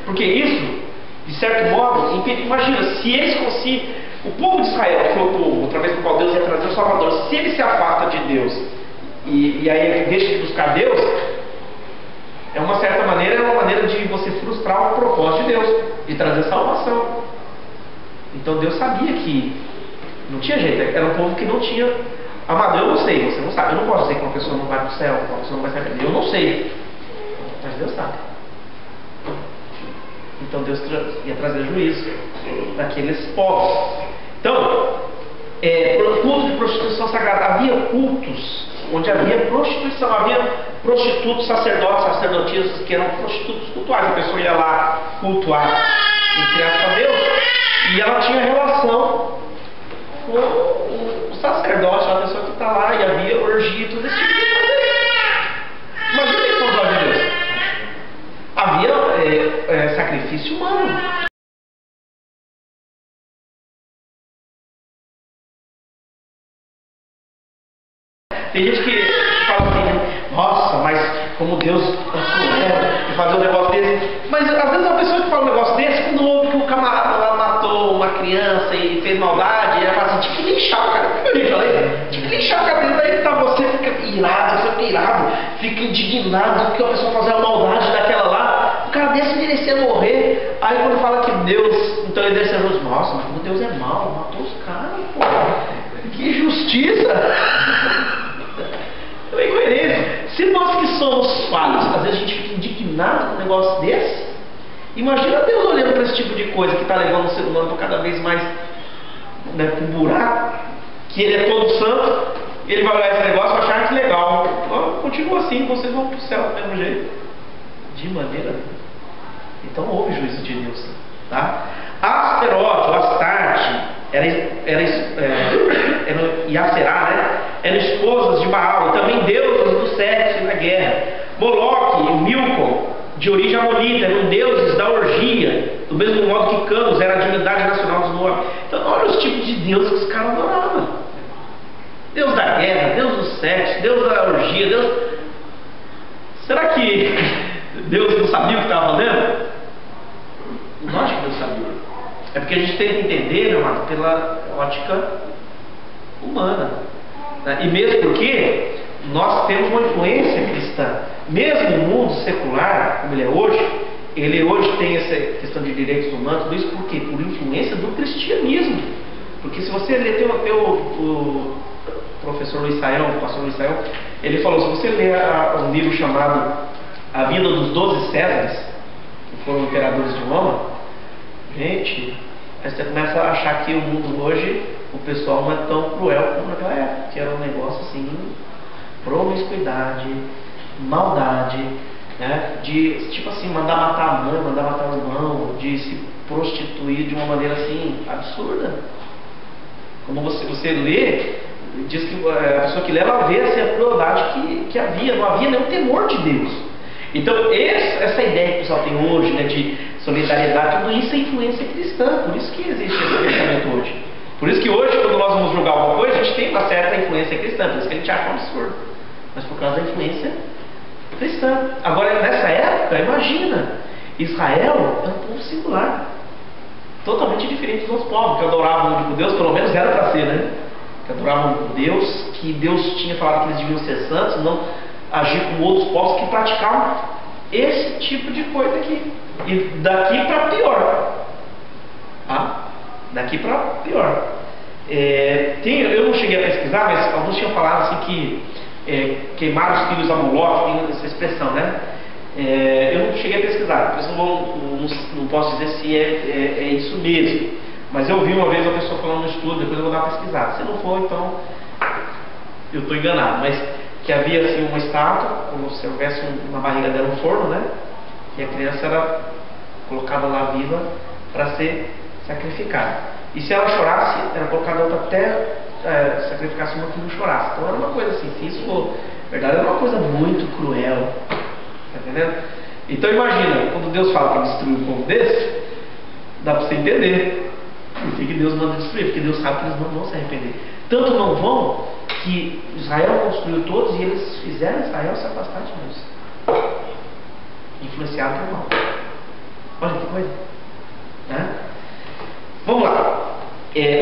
Porque isso de certo modo, imagina, se o povo de Israel, que foi o povo, através do qual Deus ia trazer o Salvador, se ele se afasta de Deus e aí ele deixa de buscar Deus, é uma maneira de você frustrar o propósito de Deus, de trazer salvação. Então Deus sabia que não tinha jeito, era um povo que não tinha. Amado, eu não sei, você não sabe, eu não posso dizer que uma pessoa não vai para o céu, uma pessoa não vai se arrepender, eu não sei, mas Deus sabe. Então Deus ia trazer juízo daqueles povos. Então, culto de prostituição sagrada. Havia cultos onde havia prostituição, havia prostitutos, sacerdotes, sacerdotisas que eram prostitutos cultuais. A pessoa ia lá cultuar, entre aspas, Deus, e ela tinha relação com o sacerdote, a pessoa que está lá, e havia orgia e tudo esse tipo de coisa. Imagina isso aos olhos de Deus. Havia sacrifício humano. Tem gente que fala assim, nossa, mas como Deus de fazer um negócio desse. Mas às vezes uma pessoa que fala um negócio desse, quando ouve que o camarada lá matou uma criança e fez maldade, ela fala assim, tinha que lixar o cara. Eu falei, tinha que lixar o cara. Daí tá, você fica irado, fica indignado que a pessoa fazer uma maldade daquela lá. O cara desse merecia morrer. Aí quando fala que Deus, então ele deve ser justo. Nossa, mas como Deus é mau, matou os caras, pô. Que justiça! É incoerente. Se nós que somos falhos, às vezes a gente fica indignado com um negócio desse, imagina Deus olhando para esse tipo de coisa que está levando o ser humano para cada vez mais para um buraco, que ele é todo santo, ele vai olhar esse negócio e vai achar que legal. Então, continua assim, vocês vão para o céu do mesmo jeito. De maneira nenhuma. Então houve juízo de Deus. Tá? Asterote, o Astarte, e Aserá, né? Eram esposas de Baal, e também deuses do sexo e da guerra. Moloque e Milcom, de origem amonita, eram deuses da orgia, do mesmo modo que Camus era a divindade nacional dos Moab. Então, olha os tipos de deuses que os caras adoravam: Deus da guerra, Deus do sexo, Deus da orgia, Deus. Será que Deus não sabia o que estava fazendo? Não acho que Deus sabia. É porque a gente tem que entender, meu amado, pela ótica humana. Né? E mesmo porque nós temos uma influência cristã. Mesmo o mundo secular, como ele é hoje, ele hoje tem essa questão de direitos humanos, tudo isso por quê? Por influência do cristianismo. Porque se você ler, tem o professor Luiz Saião, o pastor Luiz Saião, ele falou, se você ler um livro chamado A Vida dos 12 Césares, que foram imperadores de Roma, gente, aí você começa a achar que o mundo hoje, o pessoal não é tão cruel como naquela época, que era um negócio assim, promiscuidade, maldade, né? De tipo assim, mandar matar a mãe, mandar matar o irmão, de se prostituir de uma maneira assim, absurda. Como você lê, diz que a pessoa que lê, ela vê assim, a crueldade que havia, não havia nenhum temor de Deus. Então, essa ideia que o pessoal tem hoje, né, de solidariedade, tudo isso é influência cristã, por isso que existe esse pensamento hoje. Por isso que hoje, quando nós vamos julgar alguma coisa, a gente tem uma certa influência cristã, por isso que a gente acha um absurdo. Mas por causa da influência cristã. Agora, nessa época, imagina, Israel é um povo singular, totalmente diferente dos outros povos, que adoravam o único Deus, pelo menos era para ser, né? Que adoravam Deus, que Deus tinha falado que eles deviam ser santos, não agir como outros povos que praticavam esse tipo de coisa aqui. E daqui para pior. Tá? Daqui para pior. Eu não cheguei a pesquisar, mas alguns tinham falado assim que queimaram os filhos a Moloque, tem essa expressão, né? Eu não cheguei a pesquisar, por isso não posso dizer se é isso mesmo. Mas eu vi uma vez uma pessoa falando no estudo, depois eu vou dar uma pesquisada. Se não for, então eu estou enganado. Mas que havia assim uma estátua, como se houvesse na barriga dela um forno, né? E a criança era colocada lá viva para ser sacrificada. E se ela chorasse, era colocada outra até sacrificasse uma que não chorasse. Então era uma coisa assim, se isso for verdade, era uma coisa muito cruel. Tá entendendo? Então imagina, quando Deus fala para destruir um povo desse, dá para você entender por que Deus manda destruir, porque Deus sabe que eles não vão se arrepender. Tanto não vão que Israel construiu todos e eles fizeram Israel se afastar de Deus, influenciado por mal. Olha que coisa. né? Vamos lá.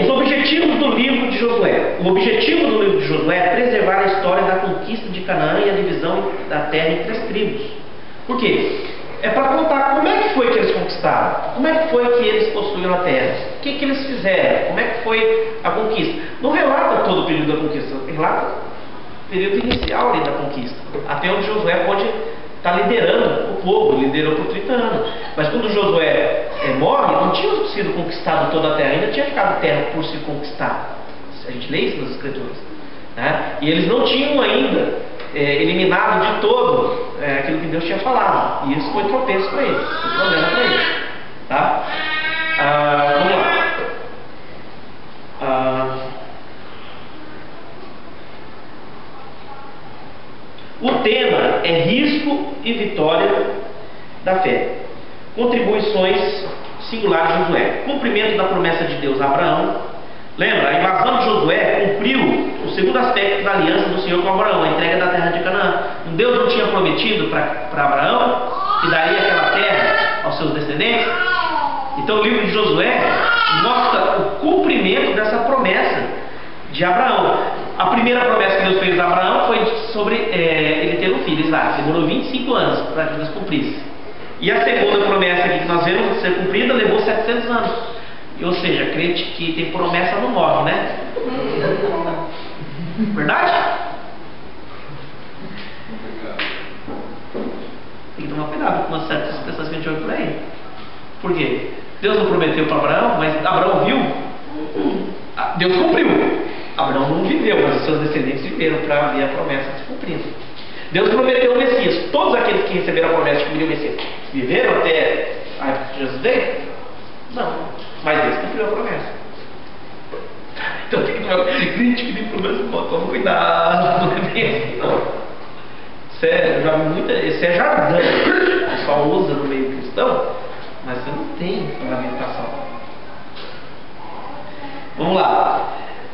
Os objetivos do livro de Josué. O objetivo do livro de Josué é preservar a história da conquista de Canaã e a divisão da terra entre as tribos. Por quê? É para contar como é que foi que eles conquistaram, como é que foi que eles possuíram a terra, o que que eles fizeram, como é que foi a conquista. Não relata todo o período da conquista, relata o período inicial ali da conquista, até onde Josué pode estar liderando o povo, liderou por 30 anos. Mas quando Josué morre, não tinha sido conquistado toda a terra, ainda tinha ficado terra por se conquistar. A gente lê isso nas escrituras, né? E eles não tinham ainda eliminado de todo aquilo que Deus tinha falado. E isso foi tropeço para eles, foi problema para eles, tá? Vamos lá. O tema é risco e vitória da fé. Contribuições singulares de Josué. Cumprimento da promessa de Deus a Abraão. Lembra? A invasão de Josué cumpriu o segundo aspecto da aliança do Senhor com Abraão, a entrega da terra de Canaã. Deus não tinha prometido para Abraão que daria aquela terra aos seus descendentes? Então o livro de Josué mostra o cumprimento dessa promessa de Abraão. A primeira promessa que Deus fez a Abraão foi sobre ele ter um filho, Isaac. Demorou 25 anos para que Deus cumprisse. E a segunda promessa aqui que nós vemos ser cumprida levou 700 anos. Ou seja, crente que tem promessa não morre, né? Verdade? Tem que tomar cuidado com as certas pessoas que a gente ouve por aí. Por quê? Deus não prometeu para Abraão, mas Abraão viu. Deus cumpriu. Abraão não viveu, mas os seus descendentes viveram para ver a promessa se cumprindo. Deus prometeu o Messias. Todos aqueles que receberam a promessa de cumprir o Messias viveram até a época de Jesus veio? Não. Mas Deus cumpriu a promessa. Então tem que falar, crente que tem promessa, toma cuidado, não é bem assim, não. Eu já vi muita. Esse é jargão, o pessoal usa no meio cristão, mas você não tem fundamentação. Vamos lá.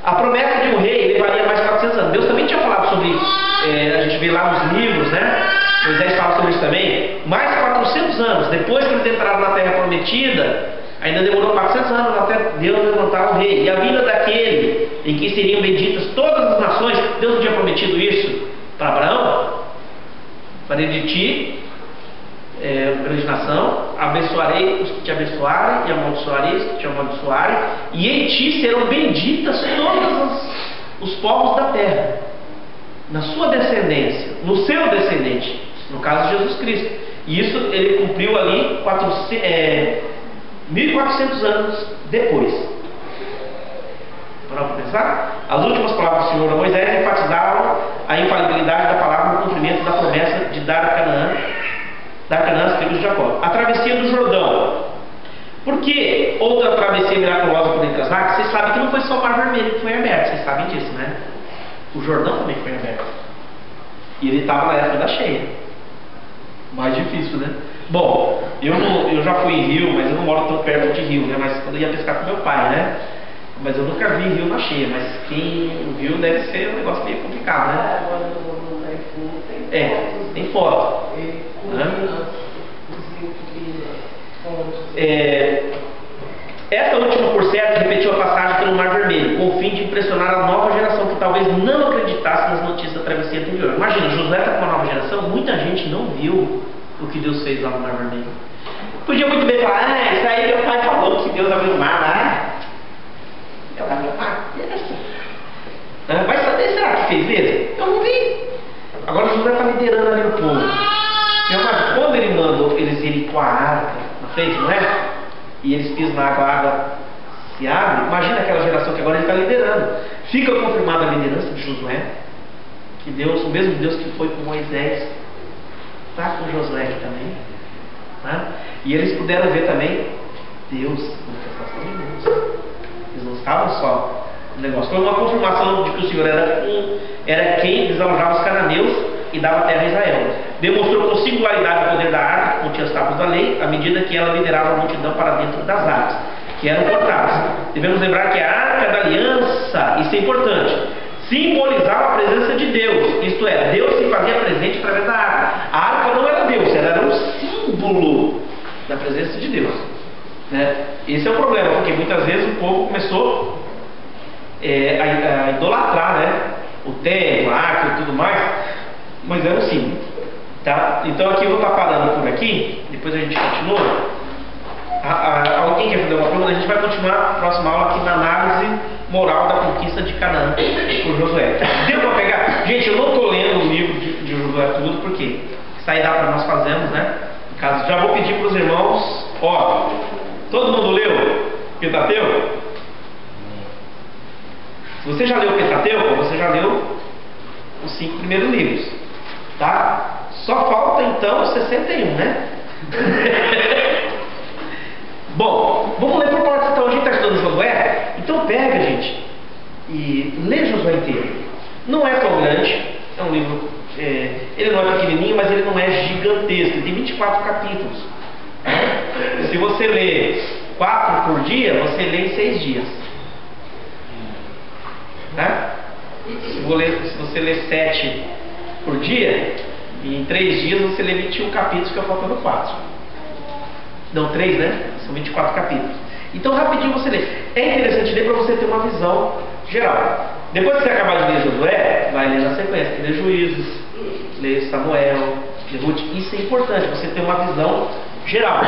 A promessa de um rei levaria mais 400 anos. Deus também tinha falado sobre, a gente vê lá nos livros, né? Moisés fala sobre isso também. Mais 400 anos, depois que eles entraram na terra prometida, ainda demorou 400 anos até Deus levantar um rei. E a vinda daquele em que seriam benditas todas as nações, Deus não tinha prometido isso para Abraão? Farei de ti grande nação, abençoarei os que te abençoarem, e amaldiçoarei os que te amaldiçoarem, e em ti serão benditas todos os povos da terra, na sua descendência, no seu descendente, no caso de Jesus Cristo. E isso ele cumpriu ali 1400 anos depois. Para pensar, as últimas palavras do Senhor a Moisés enfatizavam a infalibilidade da palavra no cumprimento da promessa de dar a Canaã às tribos de Jacó. A travessia do Jordão. Por que outra travessia miraculosa por entre as águas? Vocês sabem que não foi só o Mar Vermelho que foi aberto, vocês sabem disso, né? O Jordão também foi aberto. E ele estava na época da cheia. Mais difícil, né? Bom, eu já fui em rio, mas eu não moro tão perto de rio, né? Mas quando eu ia pescar com meu pai, né? Mas eu nunca vi rio na cheia, mas quem viu deve ser um negócio meio complicado, né? Tem foto. Essa última, por certo, repetiu a passagem pelo Mar Vermelho, com o fim de impressionar a nova geração que talvez não acreditasse nas notícias da travessia anterior. Imagina, Josué está com uma nova geração, muita gente não viu o que Deus fez lá no Mar Vermelho. Podia muito bem falar, isso aí meu pai falou que Deus abriu o mar lá. Deus abriu o mar? Vai saber, será que fez mesmo? Eu não vi. Agora Josué está liderando ali o povo. Mas quando ele mandou eles irem com a arca na frente, não é? E eles pisam na água, a água se abre. Imagina aquela geração que agora ele está liderando. Fica confirmada a liderança de Josué, que Deus, o mesmo Deus que foi com Moisés, está com Josué aqui também, tá? E eles puderam ver também Deus, manifestação de Deus. Eles não estavam só no negócio. Foi uma confirmação de que o Senhor era quem desalojava os cananeus e dava terra a Israel. Demonstrou com singularidade o poder da arca, que continha os tábuas da lei, à medida que ela liderava a multidão para dentro das águas, que eram cortadas. Devemos lembrar que a arca da aliança, isso é importante, simbolizava a presença de Deus, isto é, Deus se fazia presente através da arca. A arca não era Deus, ela era um símbolo da presença de Deus. né? Esse é o problema, porque muitas vezes o povo começou a idolatrar, né? O templo, a arca e tudo mais, mas era assim, tá? Então aqui eu vou estar parando por aqui, depois a gente continua. Alguém quer fazer uma pergunta? A gente vai continuar a próxima aula aqui na análise moral da conquista de Canaã por Josué. Deu para pegar? Gente, eu não estou lendo o livro de Josué tudo, porque isso aí dá para nós fazermos, né? No caso, já vou pedir para os irmãos, ó, todo mundo leu Pentateuco? Se você já leu Pentateuco, você já leu os 5 primeiros livros, tá? Só falta então 61, né? Bom, vamos ler por partes então. A gente está estudando Josué, então pega, gente, e lê Josué inteiro. Não é tão grande, é um livro, ele não é pequenininho, mas ele não é gigantesco, ele tem 24 capítulos. Se você lê 4 por dia, você lê em 6 dias, né? Se você lê 7 por dia, em 3 dias você lê 21 capítulos, que é faltando 4. Não, 3, né? São 24 capítulos. Então, rapidinho você lê. É interessante ler para você ter uma visão geral. Depois que você acabar de ler Josué, vai ler na sequência. Lê Juízes, lê Samuel, lê Ruth. Isso é importante, você ter uma visão geral.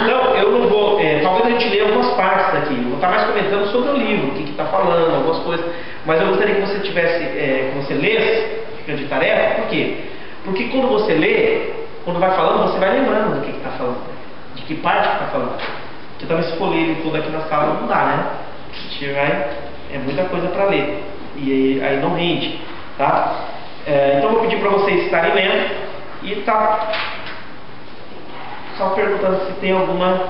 Então, eu não vou... talvez a gente leia algumas partes aqui. Eu vou estar mais comentando sobre o livro, o que está falando, algumas coisas. Mas eu gostaria que você tivesse... que você lesse, fica de tarefa. Por quê? Porque quando você lê, quando vai falando, você vai lembrando do que está falando. De que parte que está falando? Porque também se for ler ele todo aqui na sala não dá, né? A gente é muita coisa para ler. E aí não rende, tá? Então eu vou pedir para vocês estarem lendo e tá só perguntando se tem alguma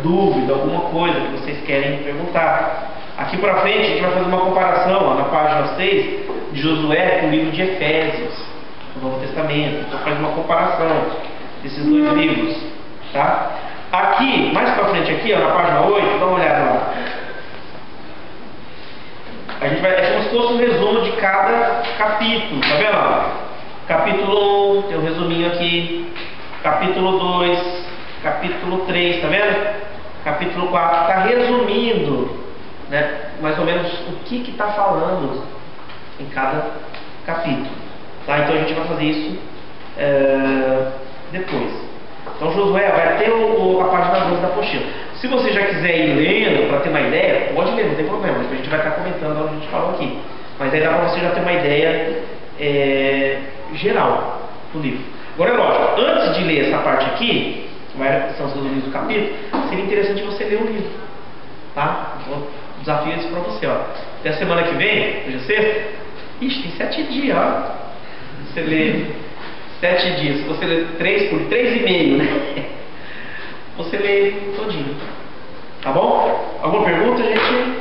dúvida, alguma coisa que vocês querem perguntar. Aqui para frente a gente vai fazer uma comparação, ó, na página 6 de Josué com o livro de Efésios, do Novo Testamento. Então faz uma comparação desses 2 livros. Tá? Aqui, mais pra frente aqui, ó, na página 8, dá uma olhada lá. A gente vai, é como se fosse um resumo de cada capítulo, tá vendo? Capítulo 1, tem um resuminho aqui. Capítulo 2, capítulo 3, tá vendo? Capítulo 4, tá resumindo, né, mais ou menos o que tá falando em cada capítulo, tá? Então a gente vai fazer isso depois. Então Josué vai ter a página 12 da apostila. Se você já quiser ir lendo para ter uma ideia, pode ler, não tem problema. A gente vai estar comentando onde a gente falou aqui. Mas aí dá para você já ter uma ideia geral do livro. Agora é lógico, antes de ler essa parte aqui, que são os resumidos do capítulo, seria interessante você ler o livro, tá? Então o desafio é esse para você, ó. Até a semana que vem, hoje é sexta, ixi, tem 7 dias, ó. Você lê 7 dias, se você lê 3 por 3,5, né? Você lê ele todinho. Tá bom? Alguma pergunta, gente?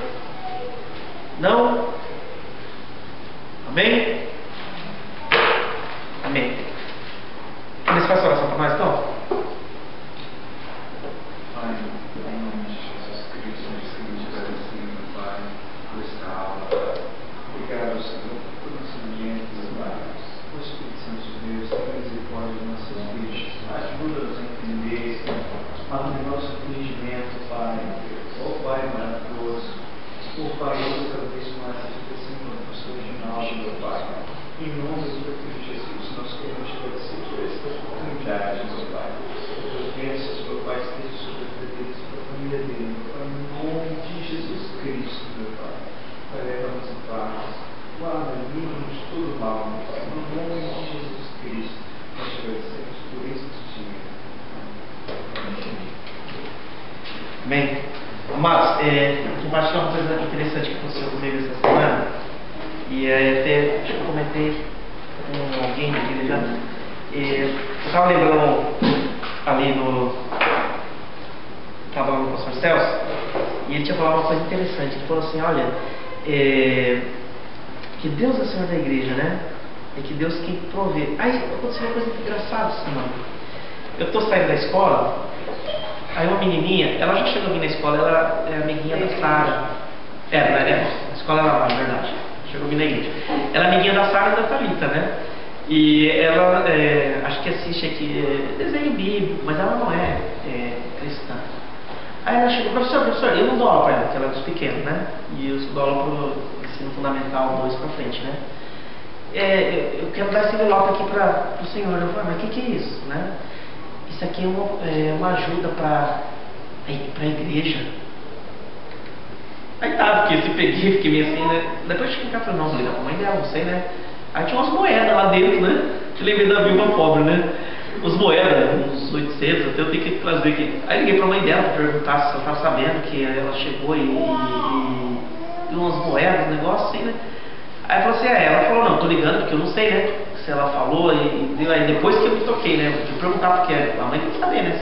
Não? Amém? Amém. Você faz oração para nós, então? Pai, em nome de Jesus Cristo, nós queremos te agradecer, Pai, por esta aula. Obrigado, Senhor, por conhecimento, Pai. O Espírito Santo de Deus, tenha misericórdia de nossas vidas. Ajuda-nos a entender a nosso entendimento, Pai. Ó Pai maravilhoso. Ó Pai, eu cada vez mais agradecendo a nossa original, meu Pai. Em nome do Filho Jesus, nós queremos te agradecer por esta oportunidade, meu Pai. As bênçãos, meu Pai, esteja sobre a vida dele, sobre a família dele, meu Pai. Em nome de Jesus Cristo, meu Pai. Pai, leva-nos em paz. Guarda, livra-nos de todo mal, meu Pai. Em nome de Jesus Cristo, nós te agradecemos por esse dia. Amém. Amados, compartilhar uma coisa interessante que aconteceu comigo essa semana. E até acho que eu comentei com alguém na igreja. Eu estava lembrando ali no. Estava lá no pastor Celso, e ele tinha falado uma coisa interessante. Ele falou assim: olha, que Deus é o Senhor da igreja, né? É que Deus quem provê. Aí aconteceu uma coisa engraçada essa semana. Eu estou saindo da escola. Aí uma menininha, ela já chegou a vir na escola, ela é amiguinha da Sara. A escola era lá, na verdade. Chegou a vir na igreja. Ela é amiguinha da Sara e da Thalita, né? E ela, acho que assiste aqui desenho bíblico, mas ela não é cristã. Aí ela chegou, professor, eu não dou aula para ela, porque ela é dos pequenos, né? E eu só dou aula pro ensino fundamental 2 para frente, né? Eu quero dar esse envelope aqui para o senhor. Eu falei, mas o que é isso, né? Isso aqui é uma ajuda para a igreja. Aí tá, porque se peguei, fiquei meio assim, né? Depois de ficar falando, não, vou ligar pra mãe dela, não sei, né? Aí tinha umas moedas lá dentro, né? Eu lembrei da viúva pobre, né? As moedas, uns 800, até eu tenho que trazer aqui. Aí liguei pra mãe dela pra perguntar se ela tava sabendo que ela chegou e umas moedas, um negócio assim, né? Aí falou assim, ela falou, não, tô ligando porque eu não sei, né? Se ela falou e aí depois que eu me toquei, né? Eu fui perguntar porque a mãe tem que saber, né?